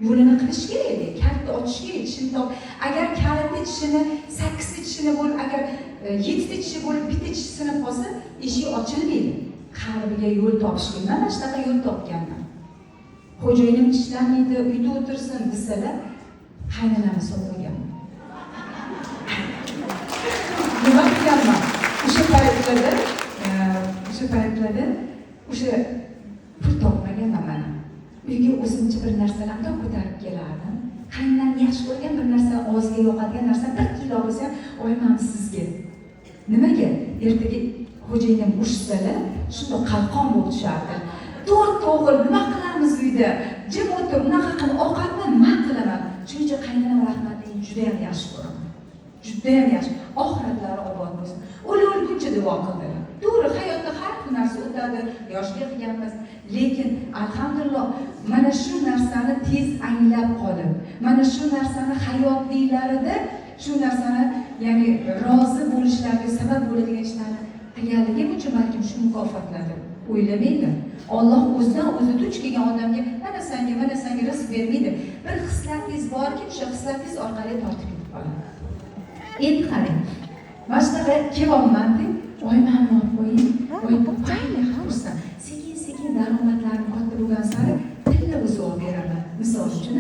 yo'lini qilish kerak, kaltni ochish kerak, tishini top. Agar kaltni tishini 8 tishini bo'lib, agar 7 tishi bo'lib, bitta tishi sinib qolsa, eshik ochilmaydi. Qalbiga yo'l topishga mana shunaqa yo'l topganman. Xo'jayinim tishlamaydi, uyda o'tirsin desalar, qaynanamni sotganman. Nima qilganman? O'sha paytlarda pul topmaganman mana. Uyga o'zimcha bir narsalarni ko'tarib kelardim. Qaynanam yaxshi ko'rgan bir narsa, og'ziga yoqadigan narsa 1 kilo bo'lsa, "Oyman sizga." Nimaga? Ertaga xo'jayinim ushsalar, shunda qalqon bo'lib tushardi. To'g'ri, nima qilamiz uyda? Jim o'tir, unaqa qilib ovqatni men qilaman. Shuning uchun qaynanam rahmatli juda ham yaxshi ko'raman. Juda ham yaxshi. Oxiratlari obod bo'lsin. O'lguncha duo qildilar. To'g'ri, hayotda har bir narsa o'tadi, yoshga qilganmiz. Lekin alhamdulillah mana shu narsani tez anglab qolib, mana shu narsani hayotliklarida shu narsani, ya'ni rozi bo'lishlariga sabab bo'ladigan ishlarni qilganligim uchun balkim shu mukofotladi. O'ylamaydi. Alloh o'zidan o'zi duch kelgan odamga mana senga rizq bermaydi. Bir xislatingiz borki, o'sha xislatingiz orqali tortib ketib qoladi. Endi qarang. Boshqa kelyapman deb, "Oyman olib qo'ying, mayli xursand." Sekin daromadlarim katta bo'lgan sari tilla uzuv beraman. Misol uchun,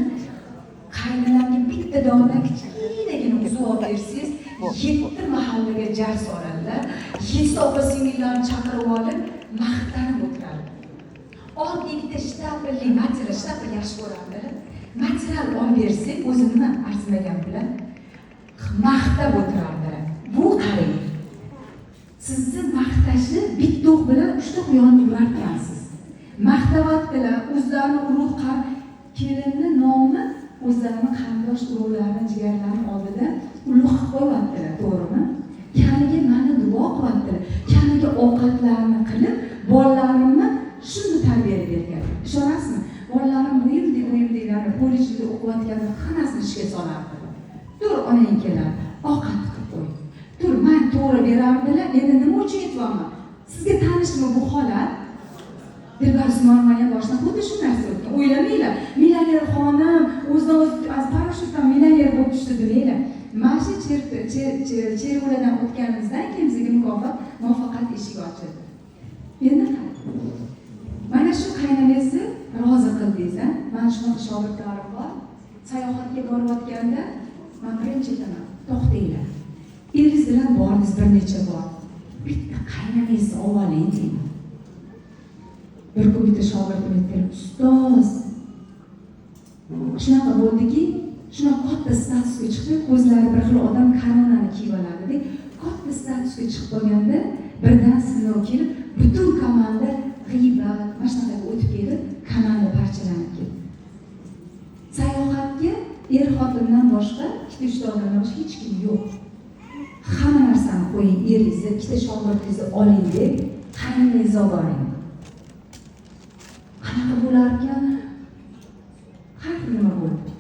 qaynanamga bitta dona kichkinagina uzuv bersangiz, 7 mahallaga jar soladilar. 7 opa-singillarni chaqirib olib, maqtanib o'tiradi. Oddiy bitta shtapli material, shtapli yaxshi ko'radilar. Material olib bersak, o'zi nima arzimagan bilan maqtab o'tiradilar. Bu qarang. Sizni maqtashni bitta o'q bilan 3 ta yonib yurarkansiz. Maqtavotdilar, o'zlarini urug' kelinni nomi o'zlarini qarindosh urug'larini, jigarlarini oldida ulug' qo'yaptilar, to'g'rimi? Kaniga meni duo qilyaptilar. Kaniga ovqatlarni qilib, bolalarimni shuni tarbiyalab bergan. Ishonasizmi? Bolalarim bu yilda kollejda o'qiyotganda hammasini ishga solardi. Tur onang keladi, ovqat qilib qo'y. Tur, men to'g'ri berardilar. Endi nima uchun aytyapman? Sizga tanishmi bu holat? Dilbar Usmonovaning boshdan xuddi shu narsa o'tgan. O'ylamanglar, millioner xonim o'zidan o'zi parashyutdan millioner bo'lib tushdi demanglar. Mana shu cheruvlardan o'tganimizdan keyin bizga muvaffaqiyat eshigi ochildi. Endi mana shu qaynanangizni rozi qildingiz, a? Mana shunaqa shogirdlarim bor. Sayohatga borayotganda men birinchi aytaman, to'xtanglar. Eringiz bilan borsiz bir necha bor. Bitta qaynanangizni oling deyman. Bir kun bitta shogirdim aytdi, "Ustoz, shunaqa bo'ldiki, shunaqa katta statusga chiqdi, ko'zlari bir xil odam koronani kiyib oladi" deb katta statusga chiqib qolganda birdan sinov kelib, butun komanda g'iybat, mana shunaqa o'tib ketib, komanda parchalanib ketdi. Sayohatga xotindan boshqa, ikkita odamdan boshqa hech kim yo'q. Hamma narsani qo'ying, eringizni, ikkita shogirdingizni oling deb, qayningizni olib boring. Qanaqa bo'lar ekan? Har nima bo'ladi.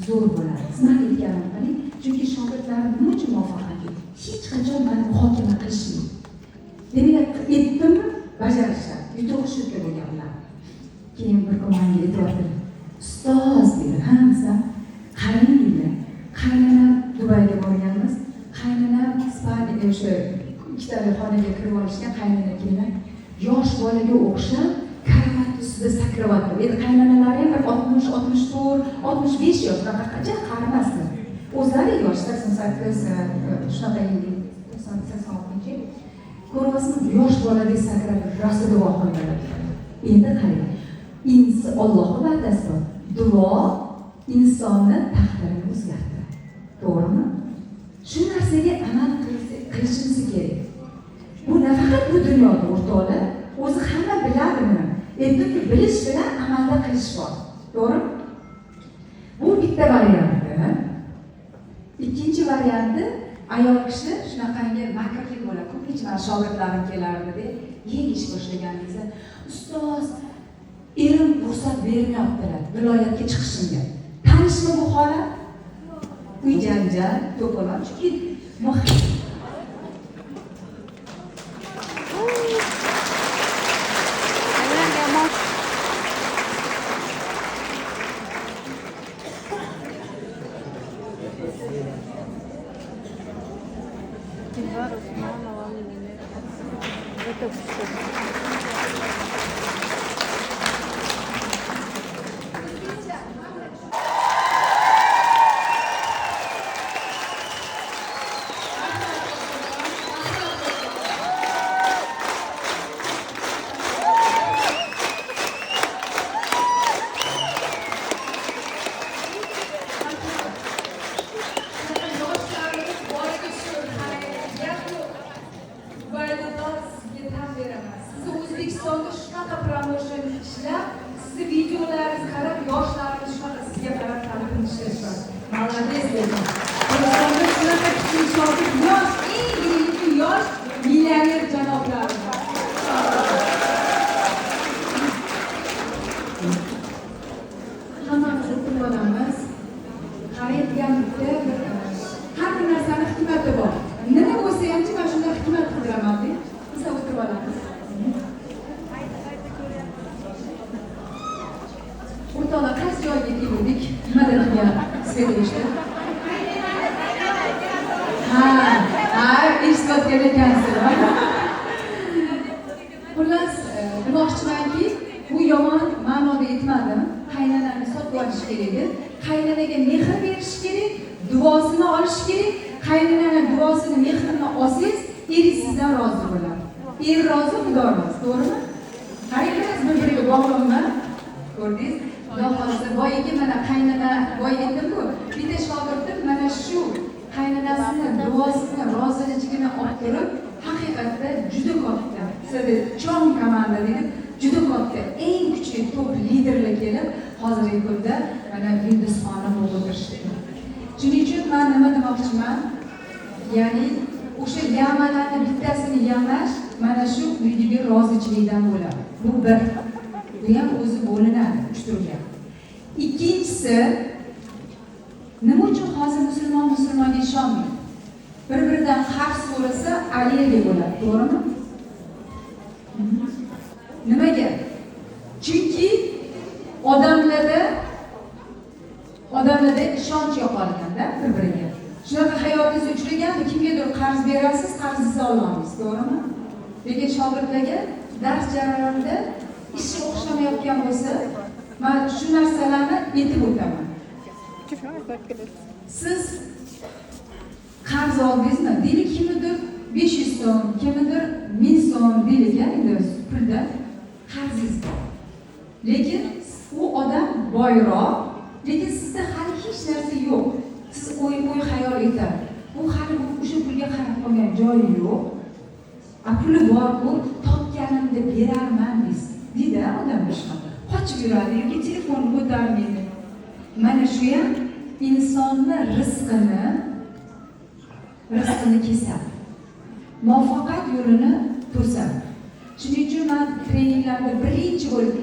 Zo'r bo'ladi. Xizmat etganim qiling, chunki shogirdlarim nima uchun muvaffaqiyatli? Hech qachon meni muhokama qilishmaydi. Demak, aytdimmi? Bajarishlar. Yutug'i shu yerda bo'lganlar. Keyin bir kun menga aytib, ustoz dedi, hamsa qayninglar. Qaynonam Dubayga borganmiz. Qaynonam Ispaniyaga o'sha ikkita xonaga kirib olishgan qaynona kelgan. Yosh bolaga o'xshab karavot ustida sakrayapti. Endi qaynonalari ham 60, 64, 65 yosh, qancha qarimasdi. O'zlari yosh 88, shunaqa yil, 86. Ko'ryapsizmi, yosh boladek sakrab rostida voqealar. Endi qarang. Allohning va'dasi bor. Duo insonni taqdirini o'zgartiradi. To'g'rimi? Shu narsaga amal qilishimiz kerak. Bu nafaqat bu dunyoda o'rtoqlar, o'zi hamma biladi buni. Endi bilish bilan amalda qilish bor. To'g'rimi? Bu bitta varianti. Ikkinchi varianti, ayol kishi shunaqangi makrlik bo'ladi. Ko'pincha shogirdlarim kelardi-da, yangi ish boshlaganingizda, ustoz, erim ruxsat bermayaptilar viloyatga chiqishimga. Tanishmi bu holat? Uy janjal, to'polon, chunki odamlarda ishonch yo'qolganda bir-biriga. Shunaqa hayotingiz uchraganmi? Kimgadir qarz berasiz, qarzingizni ololmaysiz, to'g'rimi? Lekin shogirdlarga dars jarayonida ishi o'xshamayotgan bo'lsa, men shu narsalarni aytib o'taman. Siz qarz oldingizmi? Deylik kimnidir 500 so'm, kimnidir 1000 so'm deylik, endi pulda qarzingiz bor. Lekin u odam boyroq, lekin sizda hali hech narsa yo'q. Siz o'y xayol etadi. Bu hali o'sha pulga qarab qolgan joyi yo'q. puli bor bu, topganimda berarman deydi odamlar shunaqa. Qochib yuradi yoki telefonni ko'tarmaydi. Mana shu ham insonni rizqini kesadi. Muvaffaqiyat yo'lini to'sadi. Shuning uchun men treninglarda birinchi bo'lib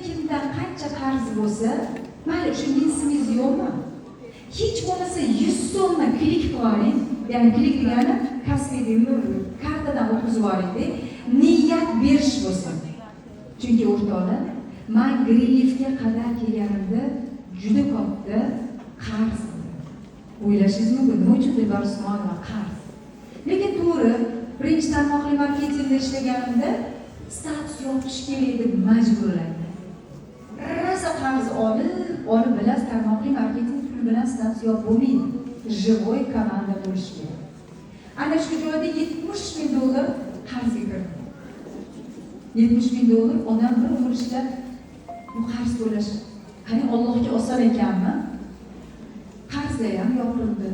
kimdan qancha qarz bo'lsa, mayli o'sha minsiz yo'qmi? Hech bo'lmasa 100 so'mni klik qilib oling. Ya'ni klik degani Kasbiyda kartadan o'tkazib oling-da, niyat berish bo'lsin. Chunki o'rtoqlar, men Greenleafga qadar kelganimda juda katta qarz edi. O'ylashingiz mumkin, nima uchun deb Usmonova qarz. Lekin to'g'ri, birinchi tarmoqli marketingda ishlaganimda status yopish kerak deb majburlandim. Rosa qarz olib bilan tarmoqli marketing puli bilan status yopib bo'lmaydi. Живой komanda bo'lish kerak. Ana shu joyda $70,000 qarzga kirdim. $70,000 odam bir umr ishlab bu qarz to'lash. Qani Allohga oson ekanmi? Qarzlar ham yopildi.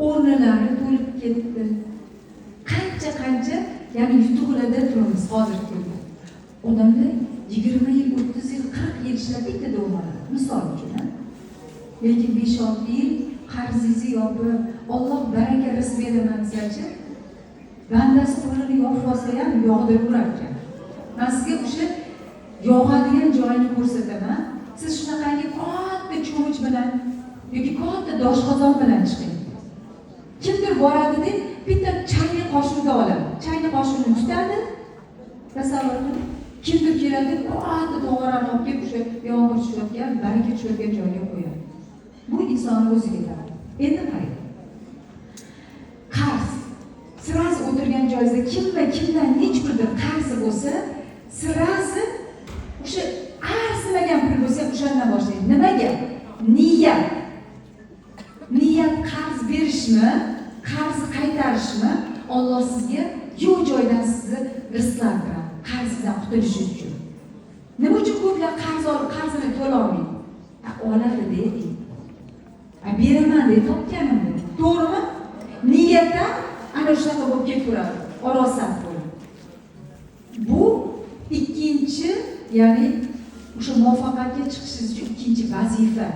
O'rnlari to'lib ketdi. Qancha, ya'ni yutuqlarda turamiz hozirgi kunda. Odamlar 20 yil, 30 yil, 40 yil ishlab bittada o'ladi. Misol uchun. Lekin 5-6 yil qarzingizni yopib, Alloh baraka rizq beraman desachi, bandasi qo'lini yopib olsa ham yog'dirib urar ekan. Men sizga o'sha yog'adigan joyini ko'rsataman. Siz shunaqangi katta cho'mich bilan yoki katta doshqozon bilan chiqing. Kimdir boradi-da, bitta chayni qoshiqda oladi. Chayni qoshiqni tutadi. Tasavvur qiling. Kimdir keladi, katta tog'orani olib kelib o'sha yomg'ir tushayotgan, baraka tushayotgan joyga qo'yadi. Bu insonni o'ziga qarang. Endi qarang. Qarz. Siz o'tirgan joyingizda kimdan hech birdir qarzi bo'lsa, sirasi o'sha arzimagan pul bo'lsa, o'shandan boshlaydi. Nimaga? Niyat qarz berishmi, qarzni qaytarishmi? Alloh sizga yo'q joydan sizni rizqlantiradi, qarzdan qutulish uchun. Nima uchun ko'plar qarzini to'la olmaydi? Oladi deydi. Beraman deb topganimda. To'g'rimi? Niyatdan ana shunaqa bo'lib ketaveradi. Orosat bo'ladi. Bu ikkinchi, ya'ni o'sha muvaffaqiyatga chiqishingiz uchun ikkinchi vazifa.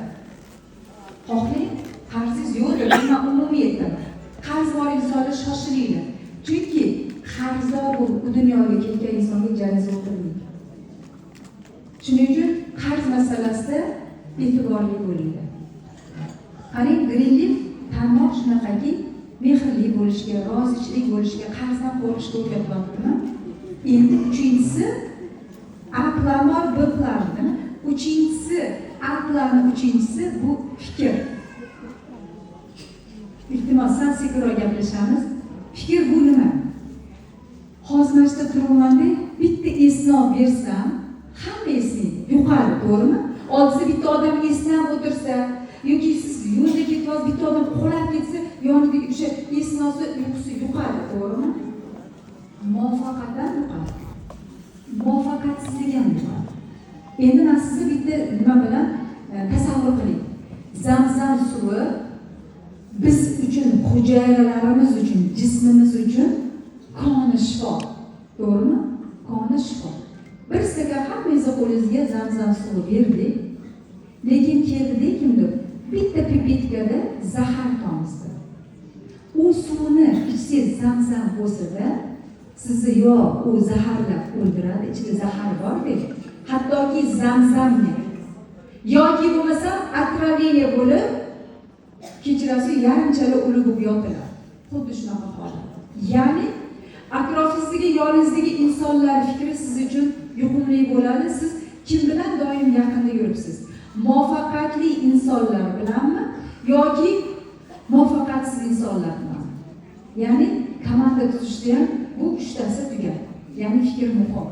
Xohlang, qarzingiz yo'qdir, men umumiy aytaman. Qarz bor insonlar shoshilinglar. Chunki qarzdor bu dunyoga kelgan insonga jariza o'tirmaydi. Shuning uchun qarz masalasida e'tiborli bo'linglar. Qarang, Greenleaf tarmoq shunaqaki, mehrli bo'lishga, rozichilik bo'lishga, qarzdan qo'rqishga o'rgatyaptimi? Endi uchinchisi aqlamor biqlarni, uchinchisi bu fikr. Iltimos, sekinroq gaplashamiz. Fikr bu nima? Hozir mashta turibman-da, bitta esnov bersam, hamma eslaydi, yuqadi, to'g'rimi? Oldida bitta odam esnab o'tirsa, yoki siz yo'lda ketyapsiz, bitta odam qo'lab ketsa, yonidagi o'sha esnosi uyqusi yuqadi, to'g'rimi? Muvaffaqiyatdan yuqadi. Muvaffaqiyatsizlik ham yuqadi. Endi men sizni bitta nima bilan tasavvur qiling. Zamzam suvi biz uchun, hujayralarimiz uchun, jismimiz uchun qoni shifo. To'g'rimi? Qoni shifo. Bir stakan hammangizga qo'lingizga zamzam suvi berdik. Lekin keldi kimdir? Bitta pipetkada zahar tomizdi. U suvni ichsangiz zamzam bo'lsa-da, sizni yo u zaharlab o'ldiradi, ichida zahar bor deb. Hattoki zamzamni yoki bo'lmasa otravleniya bo'lib kechirasi yarimchala o'lib yotiladi. Xuddi shunaqa holat. Ya'ni atrofingizdagi, yoningizdagi insonlar fikri siz uchun yuqumli bo'ladi. Siz kim bilan doim yaqinda yuribsiz? Muvaffaqiyatli insonlar bilanmi yoki muvaffaqiyatsiz insonlar bilan? Ya'ni komanda tuzishda ham bu uchtasi tugadi. Ya'ni fikr muhim.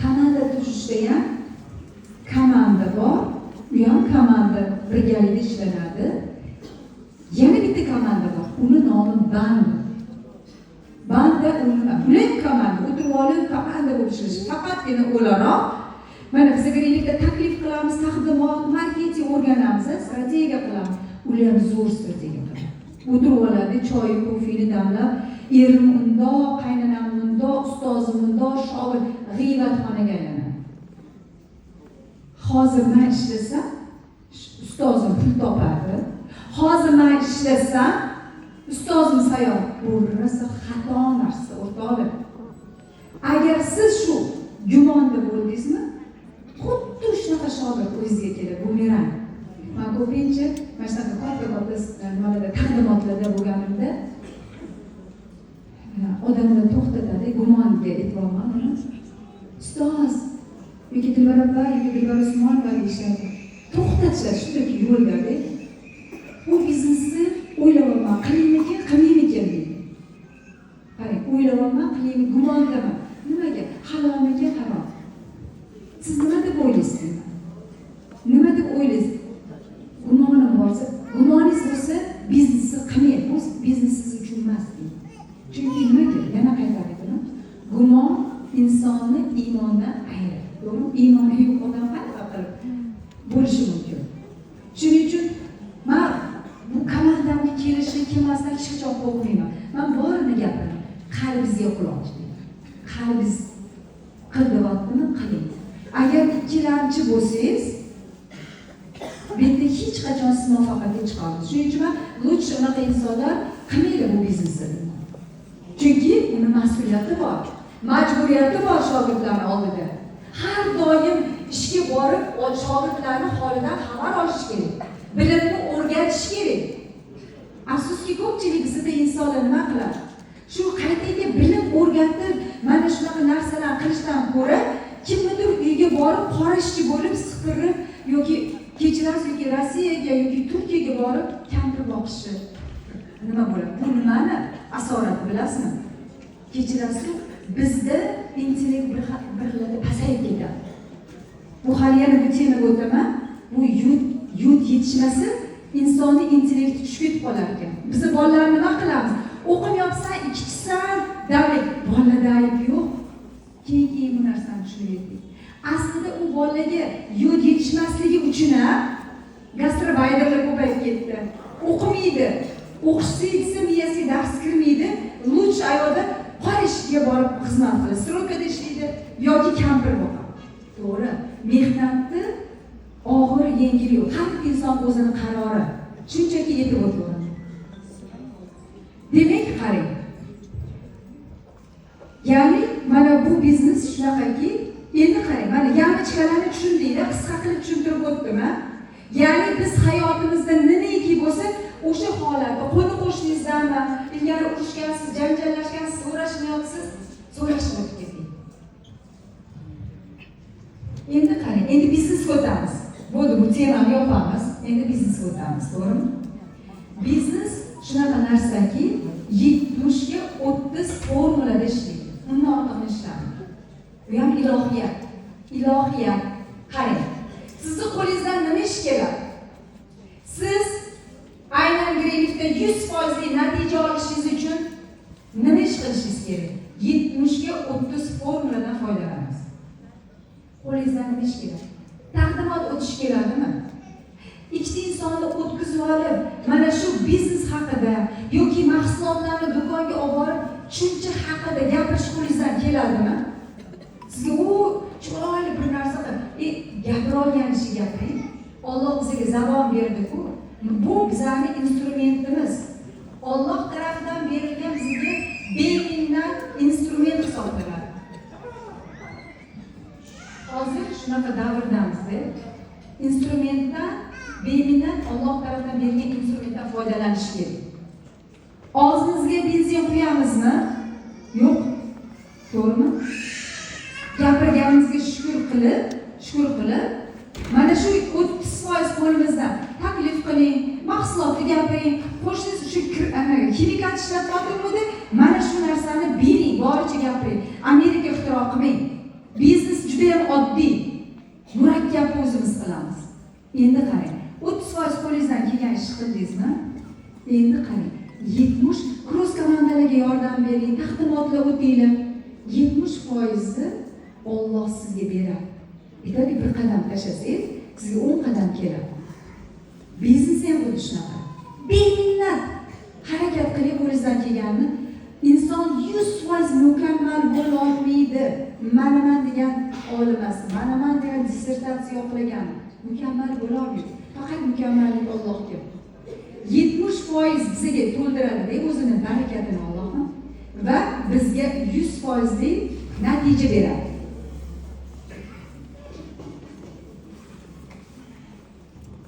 Komanda tuzishda ham komanda bor, u ham komanda birgalikda ishlanadi. Yana bitta komanda bor. Uni nomi band. Banda uni ular komanda, o'tirib olib komanda bo'lib ishlash. Faqatgina o'laroq mana biz Greenleafda taklif qilamiz, taqdimot, marketing o'rganamiz, strategiya qilamiz. Ular zo'r strategiya qiladi. O'tirib oladi, choy, kofeni damlab, erim undoq, qaynonam bundoq, ustozim bundoq, shogird g'iybatxonaga aylanadi. Hozir men ishlasam, ustozim pul topardi. Hozir men ishlasam, ustozim sayoq. Bu rosa xato narsa, o'rtoqlar. Agar siz shu gumonda bo'ldingizmi, xuddi shunaqa shogird o'zingizga keladi, bumerang. Men ko'pincha mana shunaqa katta nimalarda taqdimotlarda bo'lganimda odamlar to'xtatadi, gumonga e'tiborman. Ustoz, yoki Dilbar opa, yoki Dilbar Usmonova deyishadi. To'xtatishadi shunday yo'llarda. Bu biznesni o'ylayapman, qilaymikin, qilmaymikin deydi. Qarang, o'ylayapman, qilaymikin, gumondaman. Nimaga? Halolmikin, harom. Siz nima deb o'ylaysiz? Nima deb o'ylaysiz? Gumonim bo'lsa, gumoningiz bo'lsa, biznesni qilmang. Bu biznes siz uchun emas deydi. Chunki nimaga? Yana qaytaryapman. Gumon insonni iymondan ayiradi. To'g'rimi? Iymoni yo'q odam qanaqa qilib bo'lishi mumkin. Shuning uchun men bu komandamga kelishi, kelmasdan hech qachon qo'rqmayman. Men borini gapiraman. Qalbingizga quloq tuting. Qalbingiz qildiryaptimi, qiling. Agar ikkilamchi bo'lsangiz, bu yerda hech qachon siz muvaffaqiyatga chiqolmaysiz. Shuning uchun men lutchi unaqa insonlar qilmaydi bu biznesni. Chunki uni mas'uliyati bor, majburiyati bor shogirdlarning oldida. Har doim ishga borib, shogirdlarning holidan xabar olish kerak. Bilimni o'rgatish kerak. Afsuski ko'pchilik bizda insonlar nima qiladi? Shu qaytaga bilim o'rgatib, mana shunaqa narsalar qilishdan ko'ra, kimnidir uyga borib, qora ishchi bo'lib, sipirib yoki kechirasiz yoki Rossiyaga yoki Turkiyaga borib, kampir boqishi nima bo'ladi? Bu nimani asorati bilasizmi? Kechirasiz, bizda intellekt bir xilda pasayib ketadi. Bu hali yana bu temaga o'taman. Bu yod yetishmasi insonning intellekti tushib ketib qolar ekan. Biz bolalarni nima qilamiz? O'qim yopsan, ikkichisan, davlat bolada ayb yo'q. Keyin bu narsani tushunib yetdik. Aslida u bolaga yod yetishmasligi uchun gastrobayderlar ko'payib ketdi. O'qimaydi. O'qishsa yetsa miyasiga dars kirmaydi. Lutch ayolda qora ishga borib xizmat qiladi. Strokada ishlaydi yoki kampir bo'ladi. To'g'ri. Mehnatni og'ir yengil yo'q. Har bir inson o'zini qarori. Shunchaki yetib o'tadi. Demak, qarang. Ya'ni mana bu biznes shunaqaki, endi qarang, mana yamichkalarni tushundinglar, qisqa qilib tushuntirib o'tdim. Ya'ni biz hayotimizda nimaki bo'lsa, o'sha holatda qo'ni-qo'shningizdanmi, ilgari urushgansiz, janjallashgansiz, so'rashmayapsiz, so'rashib o'tib keting. Endi qarang, endi biznesga o'tamiz. Bo'ldi, bu temani yopamiz. Endi biznesga o'tamiz, to'g'rimi? Biznes shunaqa narsaki, 70 ga 30 formulada ishlaydi. Undan ortiq ishlaydi. Bu ham ilohiyat. Ilohiyat. Qarang. Sizning qo'lingizdan nima ish keladi? Siz aynan grafda 100% natija olishingiz uchun nima ish qilishingiz kerak? 70 ga 30 formuladan foydalanasiz. Qo'lingizdan nima ish keladi? Taqdimot o'tish keladimi? Ikkita insonni o'tkazib olib, mana shu biznes haqida yoki mahsulotlarni do'konga olib borib, tushuncha haqida gapirish qo'lingizdan keladimi? Sizga u chiroyli bir narsa gapira olganishingiz gapiring. Alloh bizga zabon berdi-ku. Bu bizning instrumentimiz. Alloh tarafidan berilgan bizga beminnat instrument hisoblanadi. Hozir shunaqa davrdamizda instrumentdan beminnat Alloh tarafidan berilgan instrumentdan foydalanish kerak. Og'zimizga benzin quyamizmi? Yo'q. To'g'rimi? Gapirganimizga shukr qilib, mana shu 30% qo'limizdan taklif qiling, mahsulotni gapiring, qo'shningiz shu kimikal ishlatmoqda, mana shu narsani bering, boricha gapiring. Amerika ixtiro qilmang. Biznes juda ham oddiy. Murakkab o'zimiz qilamiz. Endi qarang. 30% qo'lingizdan kelgan ish qildingizmi? Endi qarang. 70 cross komandalarga yordam bering, taqdimotlar o'tinglar. 70% Alloh sizga beradi. Bitta bir qadam tashlasangiz, sizga 10 qadam keladi. Biznes ham xuddi shunaqa. Beminnat harakat qiling, qo'lingizdan kelganini
inson 100% mukammal bo'lolmaydi. Manaman degan olim emas, manaman degan dissertatsiya o'qigan mukammal bo'lolmaydi. Faqat mukammallik Allohga. 70% bizga to'ldiradi, o'zini barakatini Alloh va bizga 100% natija beradi.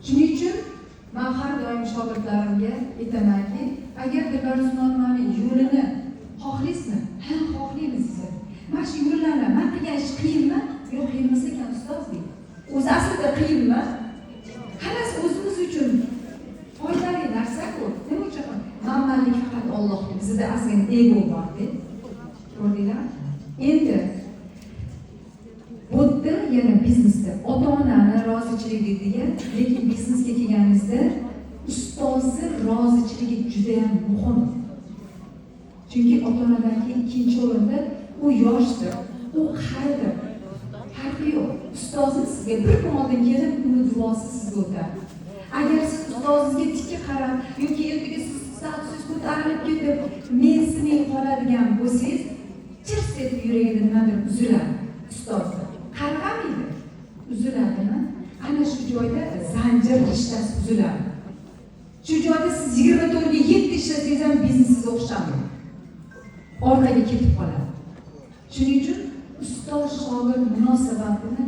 Shuning uchun men har doim shogirdlarimga aytamanki, agar Dilbar Usmonovaning yo'lini xohlaysizmi? Ha, xohlaymiz siz. Mana shu yo'llarni men qilgan ish qiyinmi? Yo'q, qiyin emas ekan ustoz deydi. O'zi aslida qiyinmi? Hammasi o'zimiz uchun foydali narsa-ku. Nima uchun? Manmanlik faqat Allohning, bizda aslida ego bor deb. Ko'rdinglar? Endi Bo'dda yana biznesda ota-onani rozichiligi deydigan, lekin biznesga kelganingizda ustozni rozichligi juda ham muhim. Chunki ota-onadan keyin ikkinchi o'rinda u yoshdir, u qaridir. Farqi yo'q. Ustozingiz sizga bir kun oldin kelib, uni duosi sizga o'tadi. Agar siz ustozingizga tikka qarab yoki ertaga siz statusingiz ko'tarilib ketib, mensimay qoladigan bo'lsangiz, chirs etib yuragida nimadir uziladi. Ustozni qarg'amaydi, uziladimi? Ana shu joyda zanjir rishtasi uziladi. Shu joyda siz 24 ga 7 ishlasangiz ham biznesingiz o'xshamaydi. Orqaga ketib qoladi. Shuning uchun ustoz shogird munosabatini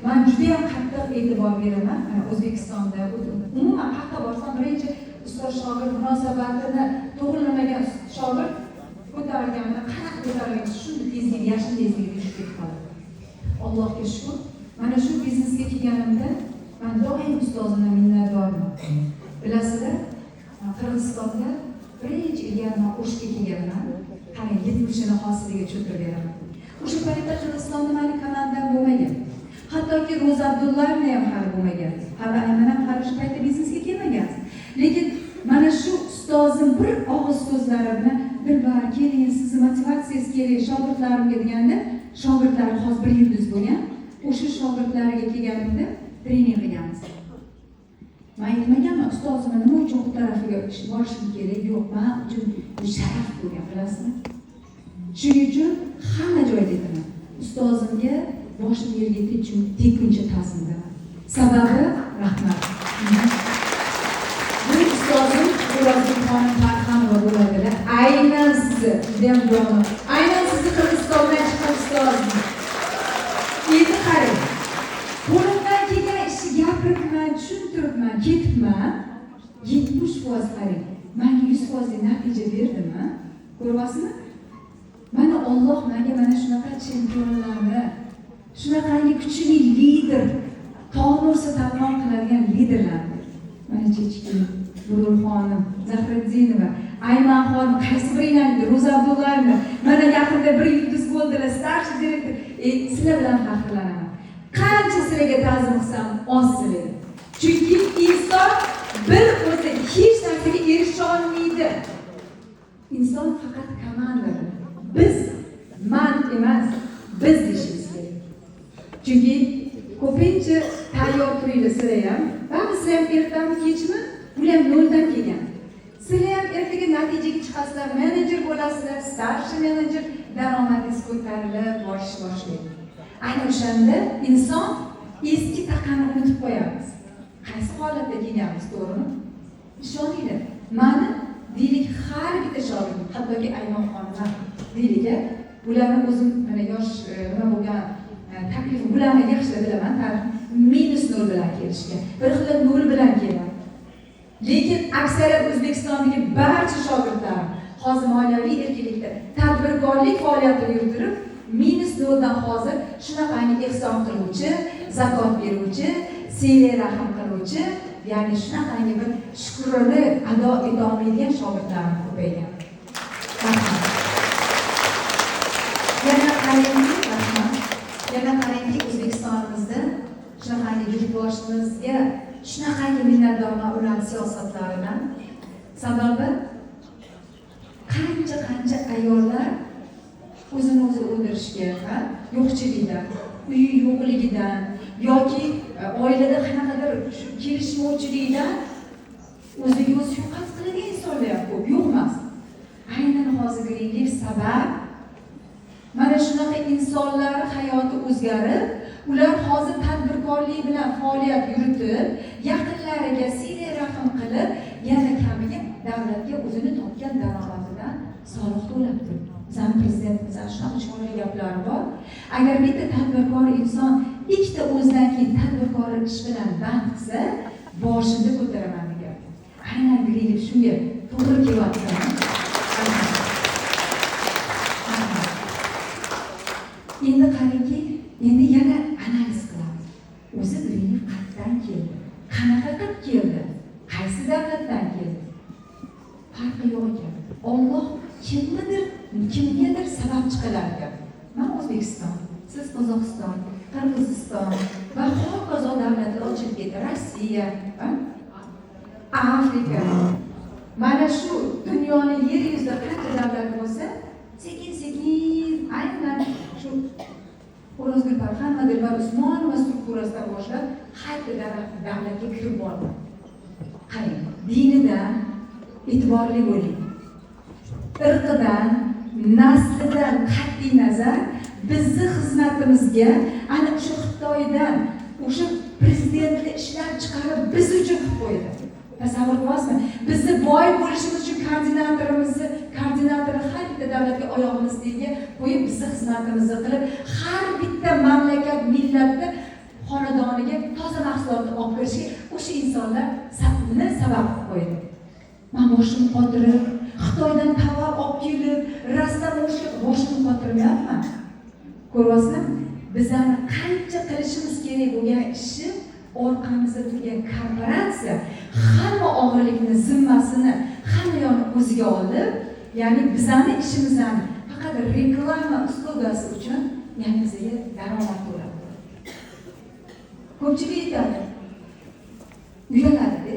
men juda ham qattiq e'tibor beraman. O'zbekistonda umuman qayerga borsam birinchi ustoz shogird munosabatini to'g'rilamagan shogird ko'tarilganida qanaqa ko'tarilgan shunday tezlik, yashin tezligida tushib ketib qoladi. Allohga shukr, mana shu biznesga kelganimda men doim ustozimdan minnatdorman. Bilasizlar, Qirg'izistonda birinchi ilgari o'shga kelganman. Qarang, 70ni hosiliga cho'kib beraman. O'sha paytda Qirg'izistonda meni komandam bo'lmagan. Hattoki Ro'za Abdullayevni ham hali bo'lmagan. Hali aynan ham hali shu paytda biznesga kelmagan. Lekin mana shu ustozim bir og'iz so'zlari bilan Dilbar, keling, sizni motivatsiyangiz kerak shogirdlarimga deganda, shogirdlar hozir bir yulduz bo'lgan. O'sha shogirdlarga kelganimda trening qilganmiz. Men aytmaganman, ustozimni nima uchun u tarafiga borishim kerak? Yo'q, men uchun bu sharaf bo'lgan, bilasizmi? Shuning uchun hamma joyda aytaman, ustozimga boshim yerga tekkuncha ta'zimdaman. Sababi rahmat. Bu ustozim O'rozbekxonim Farxonova bo'ladilar. Aynan sizni, judayam aynan sizni Qirg'izistondan chiqqan ustozim. Endi qarang. Qo'limdan kelgan ishni gapiribman, tushuntiribman, ketibman. 70% qarang. Menga 100% natija berdimi? Ko'ryapsizmi? Mana Alloh menga mana shunaqa chempionlarni, shunaqangi kuchli lider, tog'ni taqon qiladigan liderlarni. Mana Chechki, Nurxonim, Zahriddinova, Ayman xonim, qaysi biringlarni, Ro'za Abdullayevni, mana yaqinda bir yulduz bo'ldilar, starshi direktor. Sizlar bilan faxrlanaman. Qancha sizlarga ta'zim qilsam oz sizlar. Chunki inson bir o'zi hech narsaga erisha olmaydi. Inson faqat komandadir. Biz man emas, biz deyishimiz kerak. Chunki ko'pincha tayyor turinglar sizlar ham, ba'zisi ham ertami kechmi, bular ham noldan kelgan. Sizlar ham ertaga natijaga chiqasizlar, menejer bo'lasizlar, starshi menejer, daromadingiz ko'tarilib borish boshlaydi. Ayni o'shanda inson eski taqani unutib qo'yamiz. Qaysi holatda kelganmiz, to'g'rimi? Ishoninglar, meni deylik har bitta shogirdim, hattoki Aynon xonimlar deylik, bularni o'zim mana yosh nima bo'lgan taklif bularni yaxshi bilaman, -0 bilan kelishgan, bir xil 0 bilan keladi. Lekin aksariyat O'zbekistondagi barcha shogirdlar hozir moliyaviy erkinlikda tadbirkorlik faoliyatini yurtirib, -0dan hozir shunaqangi ehson qiluvchi, zakot beruvchi, seriya rahim qiluvchi, ya'ni shunaqangi bir shukrni ado eta olmaydigan shogirdlarimiz ko'paygan. Yana qarangki, O'zbekistonimizda shunaqangi yurtboshimizga shunaqangi minnatdorman ularning siyosatlaridan. Sababi qancha ayollar o'zini o'zi o'ldirishga, yo'qchilikdan, uyi yo'qligidan yoki oilada qanaqadir kelishmovchilikdan o'ziga o'zi yo'qotib qiladigan insonlar ham ko'p, yo'q emas.
aynan hozir Greenleaf sabab mana shunaqa insonlar hayoti o'zgarib, ular hozir tadbirkorlik bilan faoliyat yuritib, yaqinlariga siyla rahim qilib, yana kamiga davlatga o'zini topgan daromadidan soliq to'labdi. Bizning prezidentimiz shunaqa chiroyli gaplari bor. Agar bitta tadbirkor inson ikkita o'zidan keyin tadbirkor ish bilan band qilsa, boshini ko'taraman degan. Aynan Greenleaf shunga to'g'ri kelyapti. Endi qarangki, endi yana analiz qilamiz. O'zi Greenleaf qayerdan keldi? Qanaqa qilib keldi? Qaysi davlatdan keldi? Farqi yo'q ekan. Alloh kimgadir sababchi qilar ekan. Men O'zbekiston, siz Qozog'iston, Qirg'iziston va hokazo davlatlar ochilib ketdi. Rossiya, Afrika. Mana shu dunyoning yer yuzida qancha davlat bo'lsa, sekin-sekin aynan shu O'rozgul Barxanova, Dilbar Usmonova strukturasidan boshlab har bir davlatga kirib bordi. Qarang, dinidan e'tiborli bo'ling. Irqidan, naslidan qat'iy nazar bizni xizmatimizga ana o'sha Xitoydan o'sha prezidentni ishlab chiqarib biz uchun qilib qo'ydi. Tasavvur qilasizmi? Bizni boy bo'lishimiz uchun koordinatorni har bitta davlatga oyog'imiz tega qo'yib bizni xizmatimizni qilib, har bitta mamlakat, millatni xonadoniga toza mahsulotni olib kirishga o'sha insonlar sabab qilib qo'ydi. Men boshimni qotirib, Xitoydan tovar olib kelib, rastam o'shib boshimni qotirmayapman. Ko'ryapsizmi? Bizlarni qancha qilishimiz kerak bo'lgan ishni orqamizda turgan korporatsiya hamma og'irlikni, zimmasini hamma yoqni o'ziga olib, ya'ni bizlarni ishimizni faqat reklama uslugasi uchun yana bizga daromad to'lab. Ko'pchilik aytadi, uyaladi.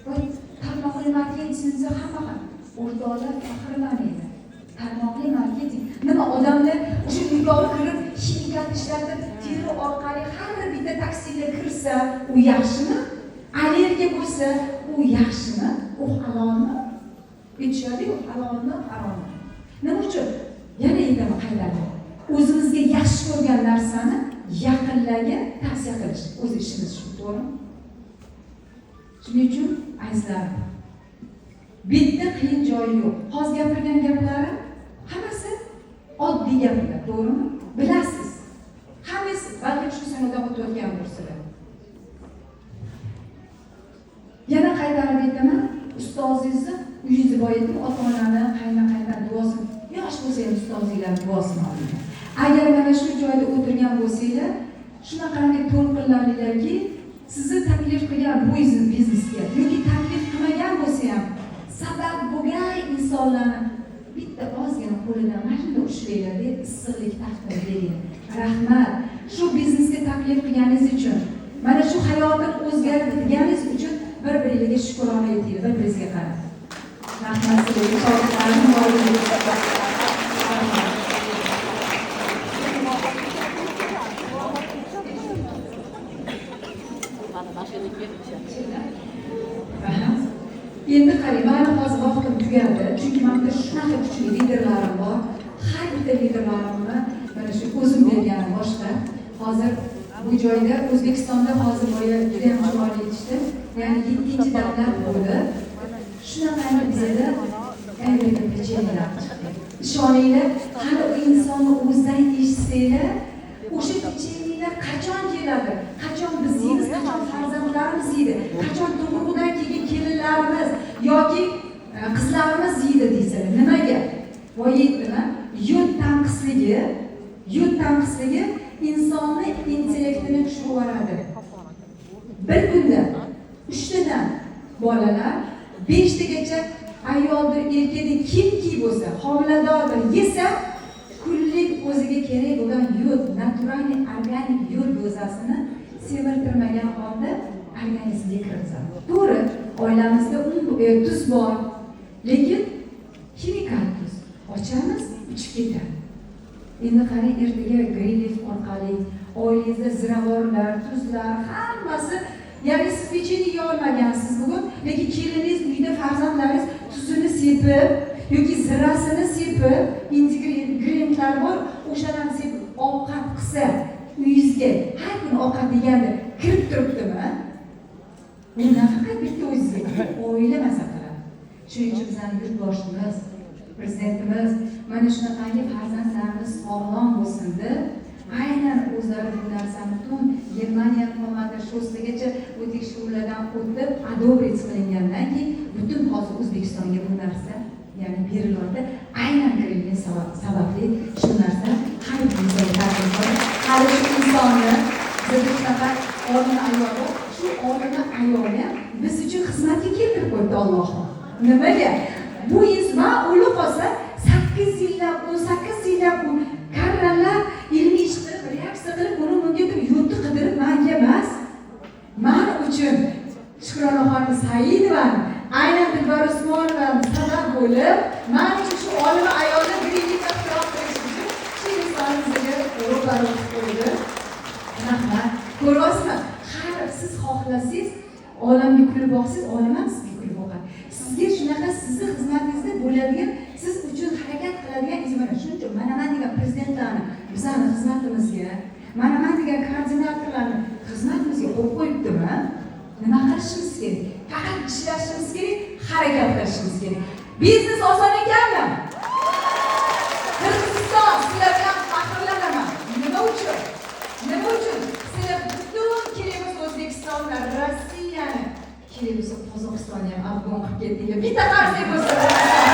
Voy, tarmoqli marketingni hamma o'rtoqlar faxrlanadi. Tarmoqli marketing nima, odamlar o'sha uyga olib kirib, ximikat ishlatib, teri orqali har bitta taksiga kirsa, u yaxshimi? Allergiya bo'lsa, u yaxshimi? U halolmi? Aytishadi-ku, halolmi, harommi? Nima uchun? Yana aytaman, qaylarga? O'zimizga yaxshi ko'rgan narsani yaqinlarga tavsiya qilish o'z ishimiz shu, to'g'rimi? Shuning uchun azizlarim, bitta qiyin joyi yo'q. Hozir gapirgan gaplarim hammasi oddiy gaplar, to'g'rimi? Bilasiz. Hammasi balki shu sanodan o'tayotgan bo'lsa-da. Yana qaytarib aytaman, ustozingizni uyingizni boyitib, ota-onani, qayna-qaynadan duosini, yosh bo'lsa ham ustozinglar duosini oling. Agar mana shu joyda o'tirgan bo'lsanglar, shunaqangi to'lqinlarlilarki, sizni taklif qilgan bu biznesga yoki taklif qilmagan bo'lsa ham sabab bo'lgan insonlarni bitta ozgina qo'lidan mana shunday ushlanglar deb issiqlik taqdim bering. Rahmat. Shu biznesga taklif qilganingiz uchun, mana shu hayotni o'zgartirganingiz uchun bir-biringizga shukrona aytinglar, bir-biringizga qarang. Rahmat sizlarga, shogirdlarim Endi qarang, meni hozir vaqtim tugadi, chunki menda shunaqa kuchli liderlarim bor. Har bitta liderlarimni mana shu o'zim berganim boshqa. Hozir bu joyda O'zbekistonda hozir juda ham chiroyli yetishdi. Ya'ni 7-chi davlat bo'ldi. Shunaqangi bizda ayollar pechenyelar chiqdi. Ishoninglar, hali u insonni o'zidan eshitsanglar, o'sha pechenyelar qachon keladi? Qachon biz yeymiz, qachon farzandlarimiz yeydi, qachon tug'ruqdan keyin kelinlarimiz yoki qizlarimiz yeydi deysalar, nimaga? Voy yetdimi? Yod tanqisligi insonni intellektini tushirib yuboradi. Bir kunda 3 tadan bolalar 5 tagacha ayoldir, erkakdir, kimki bo'lsa, homiladordir, yesa kunlik o'ziga kerak bo'lgan yod, naturalniy organik yod dozasini semirtirmagan holda organizmga kiritadi. To'g'ri, oilamizda tuz bor, lekin kimikal tuz. Ochamiz, ichib ketadi. Endi qarang, ertaga Greenleaf orqali oilangizda ziravorlar, tuzlar hammasi, ya'ni siz pechenye yeyolmagansiz bugun, lekin keliningiz uyda farzandlaringiz tuzini sepib,
yoki zirasini sepib, ingrediyentlar bor, o'shalarni sepib ovqat qilsa, uyingizga har kuni ovqat deganda kirib turibdimi? Bu nafaqat bitta o'zingizga, oila masalalari. Shuning uchun bizning yurtboshimiz, prezidentimiz mana shunaqangi farzandlarimiz sog'lom bo'lsin deb, aynan o'zlari bu narsani butun Germaniya komandir-sho'sligacha bu tekshiruvlardan o'tib, adobrit qilingandan keyin butun hozir O'zbekistonga bu narsa ya'ni berilyapti. Aynan greening sababli shu narsa har bizga ta'sir qiladi. Hali shu insonni bizga shunaqa olima ayoli, shu olima ayoli biz uchun xizmatga keltirib qo'ydi Alloh. Nimaga? Bu inson o'lib qolsa 8 yillab, 18 yillab karralab ilmiy ish qilib, reaksiya qilib, uni bunga yurtni qidirib menga emas, men uchun Shukronaxonim Saidovani, aynan Dilbar Usmonovani sabab bo'lib, men uchun shu olima ayolni greening ixtiro qilish uchun shu insonni bizga ro'para qo'ydi. Rahmat. Ko'ryapsizmi? Har siz xohlasangiz, olamga kulib boqsiz, olam ham sizga kulib boqadi. Sizga shunaqa sizni xizmatingizda bo'ladigan, siz uchun harakat qiladigan insonlar. Shuning uchun mana degan prezidentlarni bizani xizmatimizga, mana degan koordinatorlarni xizmatimizga qo'yib qo'yibdimi? Nima qilishimiz kerak? Faqat ishlashimiz kerak, harakat qilishimiz kerak. Biznes oson ekanmi? Qirg'iziston sizlar bilan faxrlanaman. Nima uchun? Nima uchun? Sizlar butun kelamiz O'zbekistonni, Rossiyani, kelamiz Qozog'istonni ham afg'on qilib ketdinglar. Bitta qarsak bo'lsa